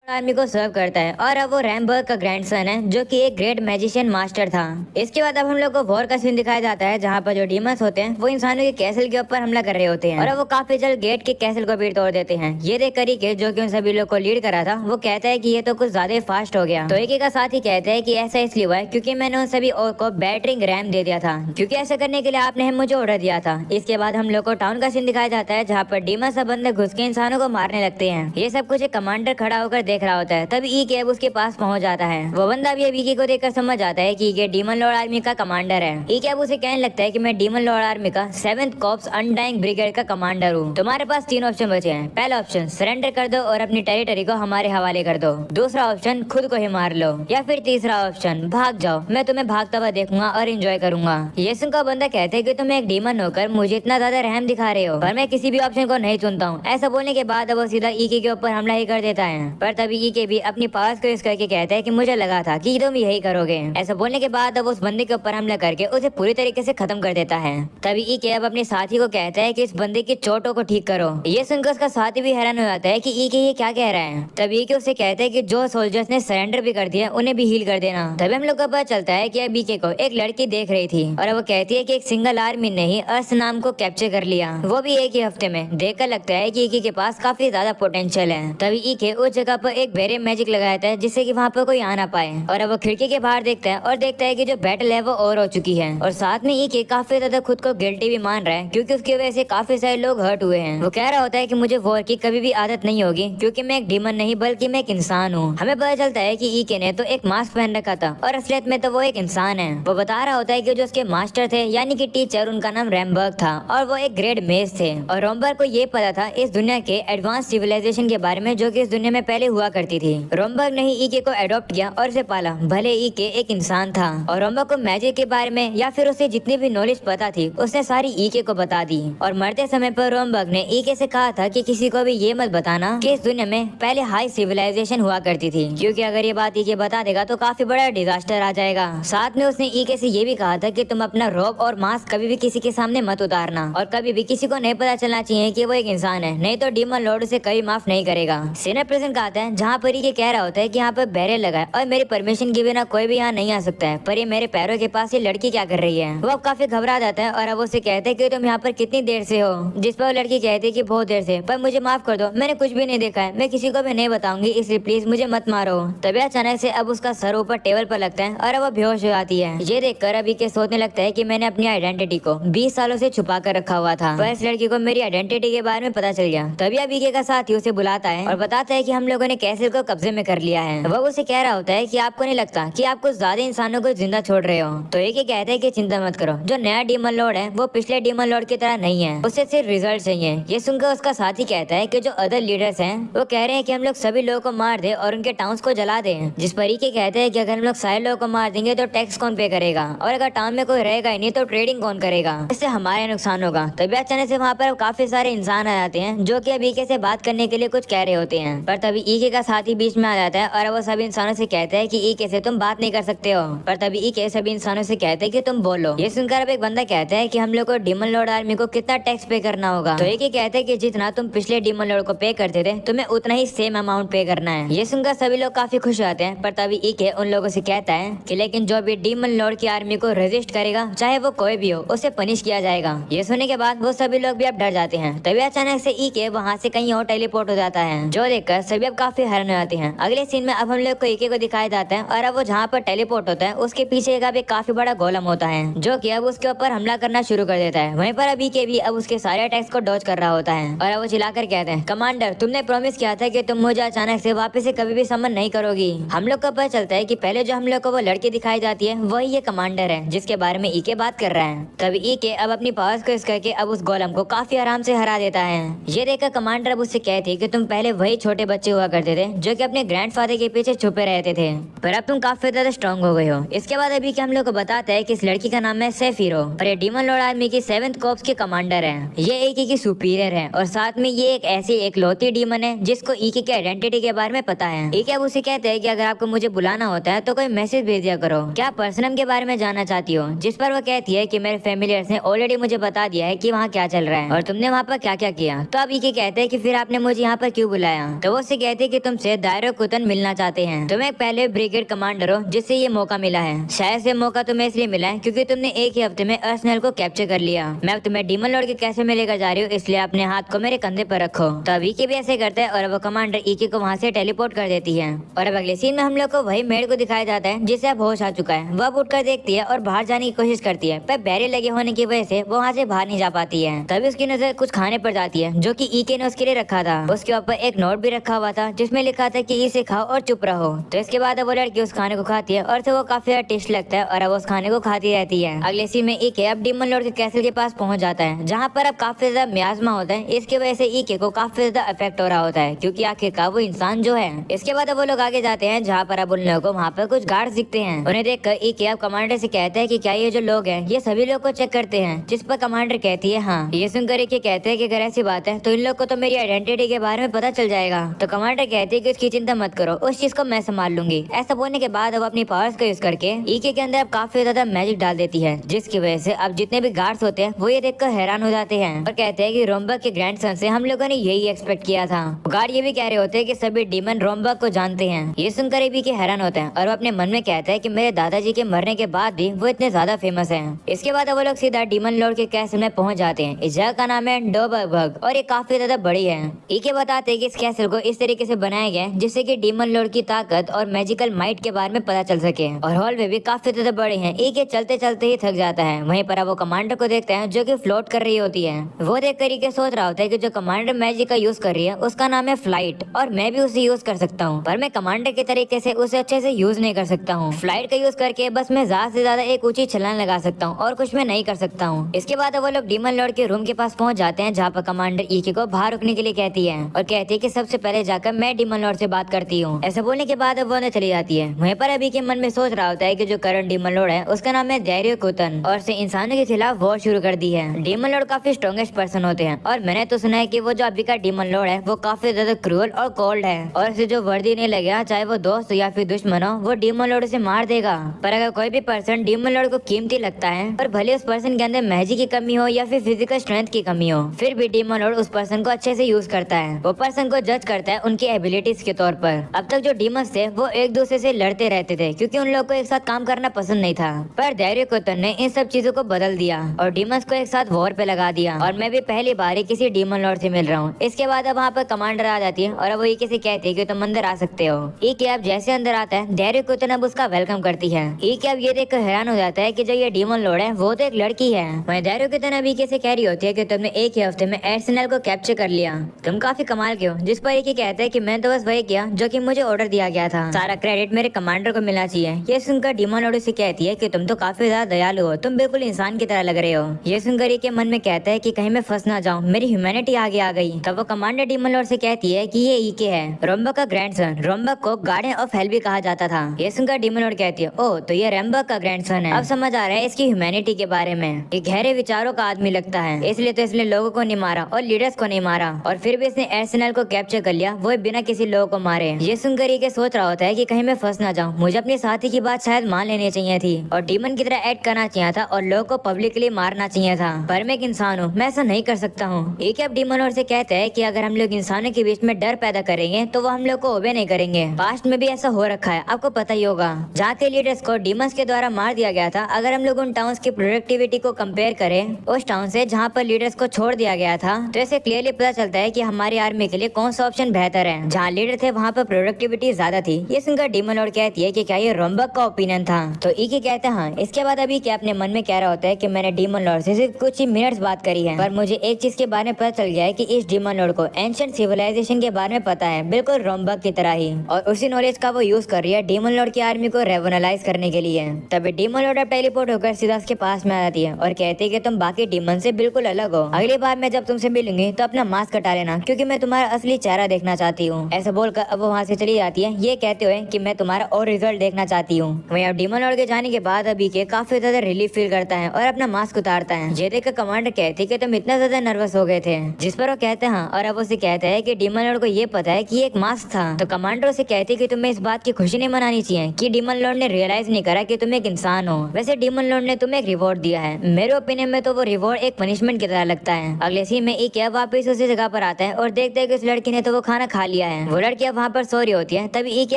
Army को सर्व करता है और अब वो रैमबर्ग का ग्रैंडसन है जो कि एक ग्रेट मैजिशियन मास्टर था। इसके बाद अब हम लोग को वॉर का सीन दिखाया जाता है जहाँ पर जो डीमंस होते हैं वो इंसानों के कैसल के ऊपर हमला कर रहे होते हैं और अब वो काफी जल्द गेट के कैसल को भी तोड़ देते हैं। ये देख कर के जो कि उन सभी लोग को लीड करा था वो कहता है कि ये तो कुछ ज्यादा ही फास्ट हो गया। तो एक का साथ ही कहते हैं कि ऐसा इसलिए हुआ है क्योंकि मैंने उन सभी को बैटरिंग रैम दे दिया था, क्योंकि ऐसा करने के लिए आपने मुझे ऑर्डर दिया था। इसके बाद हम लोग को टाउन का सीन दिखाया जाता है जहाँ पर डीमंस सब बंदे घुस के इंसानों को मारने लगते हैं। ये सब कुछ एक कमांडर खड़ा होकर देख रहा होता है। तभी ई अब उसके पास पहुंच जाता है। वो बंदा भी अभी को देखकर समझ जाता है कि ये डीमन लॉर्ड आर्मी का कमांडर है। ई अब उसे कहने लगता है कि मैं डीमन लॉर्ड आर्मी का 7th कॉर्प्स अनडाइंग ब्रिगेड का कमांडर हूँ। तुम्हारे पास 3 ऑप्शन बचे हैं। पहला ऑप्शन सरेंडर कर दो और अपनी टेरिटरी को हमारे हवाले कर दो। दूसरा ऑप्शन खुद को ही मार लो, या फिर तीसरा ऑप्शन भाग जाओ, मैं तुम्हें भागता हुआ देखूंगा और एंजॉय करूंगा। ये सुनकर बंदा कहते हैं कि तुम एक डीमन होकर मुझे इतना ज्यादा रहम दिखा रहे हो, पर मैं किसी भी ऑप्शन को नहीं चुनता हूँ। ऐसा बोलने के बाद वो सीधा ई के ऊपर हमला ही कर देता है। पर तभी ई के भी अपनी पावर्स को यूज करके कहता है कि मुझे लगा था कि तुम यही करोगे। ऐसा बोलने के बाद अब उस बंदे के ऊपर हमला करके उसे पूरी तरीके से खत्म कर देता है। तभी ई के अब अपने साथी को कहता है कि इस बंदे की चोटों को ठीक करो। ये सुनकर उसका साथी भी हैरान हो जाता है कि ई के ये क्या कह रहा है। तभी के उसे कहता है कि जो सोल्जर्स ने सरेंडर भी कर दिया उन्हें भी हील कर देना। तभी हम लोग को पता चलता है कि अब के को एक लड़की देख रही थी और वो कहती है कि एक सिंगल आर्मी ने ही अर्स नाम को कैप्चर कर लिया, वो भी एक ही हफ्ते में। देखकर लगता है कि ई के पास काफी ज्यादा पोटेंशियल है। तभी ई के उस जगह पर एक बेरे मैजिक लगाता है जिससे कि वहाँ पर कोई आ ना पाए और अब वो खिड़की के बाहर देखता है और देखता है कि जो बैटल है वो ओवर हो चुकी है। और साथ में ई के काफी ज्यादा खुद को गिल्टी भी मान रहा है क्योंकि उसकी वजह से काफी सारे लोग हर्ट हुए हैं। वो कह रहा होता है कि मुझे वॉर की कभी भी आदत नहीं होगी क्योंकि मैं एक डीमन नहीं बल्कि मैं एक इंसान हूँ। हमें पता चलता है कि ई के ने तो एक मास्क पहन रखा था और असलियत में तो वो एक इंसान है। वो बता रहा होता है कि जो उसके मास्टर थे यानी कि टीचर, उनका नाम रैमबर्ग था और वो एक ग्रेट मेज थे। और रैमबर्ग को ये पता था इस दुनिया के एडवांस सिविलाइजेशन के बारे में जो कि इस दुनिया में पहले हुआ करती थी। रैमबर्ग ने ही ई के को अडॉप्ट किया और उसे पाला, भले ई के एक इंसान था। और रैमबर्ग को मैजिक के बारे में या फिर उसे जितनी भी नॉलेज पता थी उसने सारी ई के को बता दी। और मरते समय पर रैमबर्ग ने ई के से कहा था कि किसी को भी ये मत बताना कि इस दुनिया में पहले हाई सिविलाइजेशन हुआ करती थी, क्योंकि अगर ये बात ई के बता देगा तो काफी बड़ा डिजास्टर आ जाएगा। साथ में उसने ई के से ये भी कहा था कि तुम अपना रोब और मास्क कभी भी किसी के सामने मत उतारना और कभी भी किसी को नहीं पता चलना चाहिए कि वो एक इंसान है, नहीं तो डीमन लॉर्ड उसे कभी माफ नहीं करेगा। सीनियर प्रेसिडेंट कहता है जहाँ पर ये कह रहा होता है कि यहाँ पर बैरियर लगा है और मेरी परमिशन के बिना कोई भी यहाँ नहीं आ सकता है, पर ये मेरे पैरों के पास ये लड़की क्या कर रही है। वो अब काफी घबरा जाता है और अब उसे कहते हैं कि तुम यहाँ पर कितनी देर से हो, जिस पर वो लड़की कहती है कि बहुत देर से, पर मुझे माफ कर दो, मैंने कुछ भी नहीं देखा है, मैं किसी को भी नहीं बताऊंगी, इसलिए प्लीज मुझे मत मारो। तभी अचानक से अब उसका सर ऊपर टेबल पर लगता है और अब वो बेहोश हो जाती है। ये देखकर अभी के सोचने लगता है कि मैंने अपनी आइडेंटिटी को 20 सालों से छुपा कर रखा हुआ था, पर इस लड़की को मेरी आइडेंटिटी के बारे में पता चल गया। तभी अभी के का साथी उसे बुलाता है और बताता है कि हम लोगों ने कैसल को कब्जे में कर लिया है। वो उसे कह रहा होता है कि आपको नहीं लगता कि आप कुछ ज्यादा इंसानों को जिंदा छोड़ रहे हो। तो एक कहता है कि चिंता मत करो, जो नया डीमन लॉर्ड है वो पिछले डीमन लॉर्ड की तरह नहीं है, उसे सिर्फ रिजल्ट चाहिए। ये सुनकर उसका साथी कहता है कि जो अदर लीडर्स हैं वो कह रहे हैं कि हम लोग सभी लोगों को मार दे और उनके टाउन्स को जला दे। जिस पर के कहते हैं कि अगर हम लोग सारे लोगों को मार देंगे तो टैक्स कौन पे करेगा, और अगर टाउन में कोई रहेगा ही नहीं तो ट्रेडिंग कौन करेगा, इससे हमारे नुकसान होगा। तभी अचानक से वहाँ पर काफी सारे इंसान आ जाते हैं जो कि अब ईके से बात करने के लिए कुछ कह रहे होते हैं। पर तभी ईके का साथी बीच में आ जाता है और वो सभी इंसानों से कहता है कि ईके से तुम बात नहीं कर सकते हो। पर तभी ईके सभी इंसानों से कहते हैं कि तुम बोलो। ये सुनकर अब एक बंदा कहता है कि हम लोग को डीमन लॉर्ड आर्मी को कितना टैक्स पे करना होगा। तो ईके कहते हैं कि जितना तुम पिछले डीमन लॉर्ड को पे करते थे तुम्हें उतना ही सेम अमाउंट पे करना है। ये सुनकर सभी लोग काफी खुश होते हैं। पर तभी ईके उन लोगों से कहता है कि लेकिन जो भी डीमन लॉर्ड की आर्मी को रेजिस्ट करेगा, चाहे वो कोई भी हो, उसे पनिश किया जाएगा। ये सुनने के बाद वो सभी लोग भी अब डर जाते हैं। तभी अचानक से ईके वहाँ से कहीं और टेलीपोर्ट हो जाता है, जो देखकर सभी अब काफी हैरान हो जाते हैं। अगले सीन में अब हम लोग को ईके को दिखाया जाता है और अब वो जहाँ पर टेलीपोर्ट होता है उसके पीछे एक काफी बड़ा गोलम होता है जो कि अब उसके ऊपर हमला करना शुरू कर देता है। वहीं पर अब ईके भी अब उसके सारे अटैक्स को डॉज कर रहा होता है और अब वो चिल्लाकर कहते हैं, कमांडर तुमने प्रॉमिस किया था कि तुम मुझे अचानक से वापस से कभी भी समन नहीं करोगी। हम लोग को पता चलता है कि पहले जो हम लोग को वो लड़की दिखाई जाती है वही ये कमांडर है जिसके बारे में ईके बात कर रहा है। तभी ईके अब अपनी पावर्स को यूज करके अब उस गोलम को काफी आराम से हरा देता है। ये देखकर कमांडर अब उससे कहती है कि तुम पहले वही छोटे बच्चे हुआ करते थे जो कि अपने ग्रैंडफादर के पीछे छुपे रहते थे, पर अब तुम काफी ज्यादा स्ट्रॉन्ग हो गए हो। इसके बाद अभी के हम लोग को बताता है कि इस लड़की का नाम है सेफिरो और ये डीमन लॉर्ड आर्मी की 7th कॉर्प्स के कमांडर है। ये ईके की सुपीरियर है और साथ में ये एक ऐसी एकलौती डीमन है जिसको ईके की आइडेंटिटी के बारे में पता है। ईके अब उसे कहते हैं कि अगर आपको मुझे बुलाना होता है तो कोई मैसेज भेज दिया करो, क्या पर्सनम के बारे में जानना चाहती हो। जिस पर वो कहती है कि मेरे फैमिलियर्स ने ऑलरेडी मुझे बता दिया है कि वहाँ क्या चल रहा है और तुमने वहाँ पर क्या क्या किया। तो अब ईके कहते हैं कि फिर आपने मुझे यहाँ पर क्यों बुलाया। तो वो उससे कहते हैं कि तुमसे दायरो कुतन मिलना चाहते हैं। तुम एक पहले ब्रिगेड कमांडर हो जिससे ये मौका मिला है। शायद से मौका तुम्हें इसलिए मिला है क्योंकि तुमने एक ही हफ्ते में अर्सेनल को कैप्चर कर लिया। मैं तुम्हें डीमन लॉर्ड के कैसल में लेकर जा रही हूँ, इसलिए अपने हाथ को मेरे कंधे पर रखो। तो अब ईके भी ऐसे करता है और वो कमांडर ईके को वहाँ से टेलीपोर्ट कर देती है। और अब अगले सीन में हम लोग को वही मेड को दिखाया जाता है जिसे अब होश आ चुका है। वह अब उठकर देखती है और बाहर जाने की कोशिश करती है, पर बैरियर लगे होने की वजह से वो वहाँ से बाहर नहीं जा पाती है। तभी उसकी नजर कुछ खाने पर जाती है जो कि ईके ने उसके लिए रखा था। उसके ऊपर एक नोट भी रखा हुआ था जिसमें लिखा था कि इसे खाओ और चुप रहो। तो इसके बाद अब वो लड़की उस खाने को खाती है और वो काफी ज्यादा टेस्ट लगता है और अब उस खाने को खाती रहती है। अगले सीन में ईके अब डीमन लॉर्ड के कैसल के पास पहुंच जाता है जहाँ पर अब काफी ज्यादा मियाजमा होता है। इसकी वजह से ईके को काफी ज्यादा इफेक्ट हो रहा होता है क्योंकि आखिरकार वो इंसान जो है। इसके बाद अब वो लोग आगे जाते हैं जहाँ पर अब उन लोगों को वहाँ पर कुछ गार्ड्स दिखते हैं। उन्हें देखकर ईके अब कमांडर से कहते हैं कि क्या ये जो लोग हैं ये सभी लोग को चेक करते हैं, जिस पर कमांडर कहती है हाँ। ये सुनकर ईके कहते हैं कि अगर ऐसी बात है तो इन लोग को तो मेरी आइडेंटिटी के बारे में पता चल जाएगा। तो कमांडर कहती है कि उसकी चिंता मत करो, उस चीज को मैं संभाल लूंगी। ऐसा बोलने के बाद अब अपनी पावर्स का यूज करके ईके के अंदर अब काफी ज्यादा मैजिक डाल देती है, जिसकी वजह से अब जितने भी गार्ड्स होते हैं वो ये देखकर हैरान हो जाते हैं और कहते हैं कि रोम्बक के ग्रैंडसन से हम लोगों ने यही एक्सपेक्ट किया था। गार्ड ये भी कह रहे होते हैं कि सभी डीमन रोम्बक को जानते हैं। ये सुनकर ये भी के हैरान होते हैं और वो अपने मन में कहता है कि मेरे दादाजी के मरने के बाद भी वो इतने ज्यादा फेमस हैं। इसके बाद वो लोग सीधा डीमन लॉर्ड के कैसल में पहुंच जाते हैं। इस जगह का नाम है डोबरबर्ग और ये काफी ज्यादा बड़ी है। ईके बताते हैं कि इस कैसल को इस तरीके से बनाया गया है जिससे कि डीमन लॉर्ड की ताकत और मैजिकल माइट के बारे में पता चल सके। और हॉल में भी काफी ज्यादा बड़े हैं। ईके चलते चलते ही थक जाता है। वहीं पर अब वो कमांडर को देखते हैं जो कि फ्लोट कर रही होती है। वो देख कर ईके सोच रहा होता है कि जो कमांडर मैजिक का यूज कर रही है उसका नाम है फ्लाइट और मैं भी उसे यूज कर सकता हूँ, पर मैं कमांडर के तरीके से उसे अच्छे से यूज नहीं कर सकता हूँ। फ्लाइट का यूज करके बस मैं ज्यादा से ज्यादा एक ऊंची छलांग लगा सकता हूँ और कुछ मैं नहीं कर सकता हूँ। इसके बाद वो लोग डीमन लॉर्ड के रूम के पास पहुंच जाते हैं जहाँ पर कमांडर ईके को बाहर रुकने के लिए कहती है और कहती है कि सबसे पहले जाकर मैं डीमन लॉर्ड से बात करती हूँ। ऐसा बोलने के बाद अब वो उन्हें चली जाती है। वहीं पर अभी के मन में सोच रहा होता है कि जो करंट डीमन लॉर्ड है उसका नाम है दायरो कुतन और उसने इंसानों के खिलाफ वॉर शुरू कर दी है। डीमन लॉर्ड काफी स्ट्रॉन्गेस्ट पर्सन होते हैं और मैंने तो सुना है कि वो जो अभी का डीमन लॉर्ड है वो काफी ज्यादा क्रूअल और कोल्ड है और उसे जो वर्दी नहीं लगेगा, चाहे वो दोस्त या फिर दुश्मन हो, वो डीमन लॉर्ड से मार देगा। पर अगर कोई भी पर्सन डीमन लॉर्ड को कीमती लगता है और भले उस पर्सन के अंदर मैजिक की कमी हो या फिर फिजिकल स्ट्रेंथ की कमी हो, फिर भी डीमन लॉर्ड उस पर्सन को अच्छे से यूज करता है। वो पर्सन को जज करता है उनकी एबिलिटीज के तौर पर। अब तक जो डीमंस थे वो एक दूसरे से लड़ते रहते थे क्योंकि उन लोगों को एक साथ काम करना पसंद नहीं था, पर दायरो कुतन ने इन सब चीजों को बदल दिया और डीमंस को एक साथ वॉर पे लगा दिया। और मैं भी पहली बार ही किसी डीमन लॉर्ड से मिल रहा हूँ। इसके बाद अब वहाँ पर कमांडर आ जाती है और अब वो ईके से कहती है कि तुम अंदर आ सकते हो। ईके अब जैसे अंदर आता है दायरो कुतन अब उसका वेलकम करती है। ईके अब ये देखकर हैरान हो जाता है कि जो ये डीमन लॉर्ड है वो तो एक लड़की है। वहीं दायरो कुतन अब ईके से कह रही होती है कि तुमने एक ही हफ्ते में अर्सेनल को कैप्चर कर लिया, तुम काफी कमाल के हो। जिस पर ईके कहता है कि मैं तो बस वही किया जो कि मुझे ऑर्डर दिया गया था, सारा क्रेडिट मेरे कमांडर को मिलना चाहिए। ये सुनकर डीमन लॉर्ड से कहती है कि तुम तो काफी ज्यादा दयालु हो, तुम बिल्कुल इंसान की तरह लग रहे हो। ये सुनकर ईके मन में कहता है कि कहीं मैं फंस ना जाऊं, मेरी ह्यूमैनिटी आगे आ गई। तब वो कमांडर डीमन लॉर्ड से कहती है कि ये ईके है, रोम्बक का ग्रैंडसन। रोम्बक को गार्डियन ऑफ हेल भी कहा जाता था। ये सुनकर डीमन लॉर्ड कहती है ओह तो ये रोम्बक का ग्रैंडसन है। अब समझ आ रहा है इसकी ह्यूमैनिटी के बारे में। ये गहरे विचारों का आदमी लगता है, इसलिए तो इसने लोगों को नहीं मारा और लीडर्स को नहीं मारा और फिर भी इसने अर्सेनल को कैप्चर कर लिया, वो बिना किसी लोगों को मारे। ये सुनकर ये सोच रहा होता है कि कहीं मैं फंस ना जाऊं, मुझे अपने साथी की बात शायद मान लेनी चाहिए थी और डीमन की तरह एक्ट करना चाहिए था और लोगों को पब्लिकली मारना चाहिए था, पर मैं एक इंसान हूँ, मैं ऐसा नहीं कर सकता हूँ। एक अब डीमन लॉर्ड से कहते हैं कि अगर हम लोग इंसानों के बीच में डर पैदा करेंगे तो वो हम लोग को ओबे नहीं करेंगे। पास्ट में भी ऐसा हो रखा है, आपको पता ही होगा, जहाँ के लीडर्स को डीमंस के द्वारा मार दिया गया था। अगर हम लोग उन टाउन्स की प्रोडक्टिविटी को कंपेयर करें उस टाउन से जहाँ पर लीडर्स को छोड़ दिया गया था, तो ऐसे क्लियरली पता चलता है कि हमारी आर्मी के लिए कौन सा ऑप्शन बेहतर है। जहाँ लीडर थे वहाँ पर प्रोडक्टिविटी ज्यादा थी। ये सुनकर डीमन लॉर्ड कहती है कि क्या ये रोम्बक का ओपिनियन था, तो ईके कहते हैं हाँ। इसके बाद अभी क्या अपने मन में कह रहा होता है कि मैंने डीमन लॉर्ड से सिर्फ कुछ ही मिनट्स बात करी है, पर मुझे एक चीज के बारे में पता चल गया है कि इस डीमन लॉर्ड को एंशिएंट सिविलाइजेशन के बारे में पता है, बिल्कुल रोम्बक की तरह ही, और उसी नॉलेज का वो यूज कर रही है डीमन लॉर्ड की आर्मी को रेवोनलाइज करने के लिए। तभी डीमन लॉर्ड अब टेलीपोर्ट होकर सीधा उसके पास में आ जाती है और कहती है कि तुम बाकी डीमन से बिल्कुल अलग हो। अगली बार मैं जब तुमसे मिलूंगी तो अपना मास्क हटा लेना क्योंकि मैं तुम्हारा असली चेहरा देखना चाहती हूँ। ऐसा बोलकर अब वो वहाँ से चली जाती है, ये कहते हुए कि मैं तुम्हारा और रिजल्ट देखना चाहती हूँ। वहीं अब डीमन लॉर्ड के जाने के बाद अभी के काफी ज्यादा रिलीफ फील करता है और अपना मास्क उतारता है। ये देखकर कमांडर कहती है कि तुम इतना ज्यादा नर्वस हो गए थे, जिस पर वो कहते हैं और अब उसे कहता है कि डीमन लॉर्ड को ये पता है कि ये एक मास्क था। तो कमांडर उसे कहती है कि तुम्हें इस बात की खुशी नहीं मनानी चाहिए कि डीमन लॉर्ड ने रियलाइज नहीं करा कि तुम एक इंसान हो। वैसे डीमन लॉर्ड ने तुम्हें एक रिवॉर्ड दिया है, मेरे ओपिनियन में तो वो रिवॉर्ड एक पनिशमेंट की तरह लगता है। अगले सीन में एक वापस उसी जगह पर आता है और देखते है कि उस लड़की ने तो वो खाना खा लिया किया है। वो लड़की अब वहाँ पर सो रही होती है, तभी ईके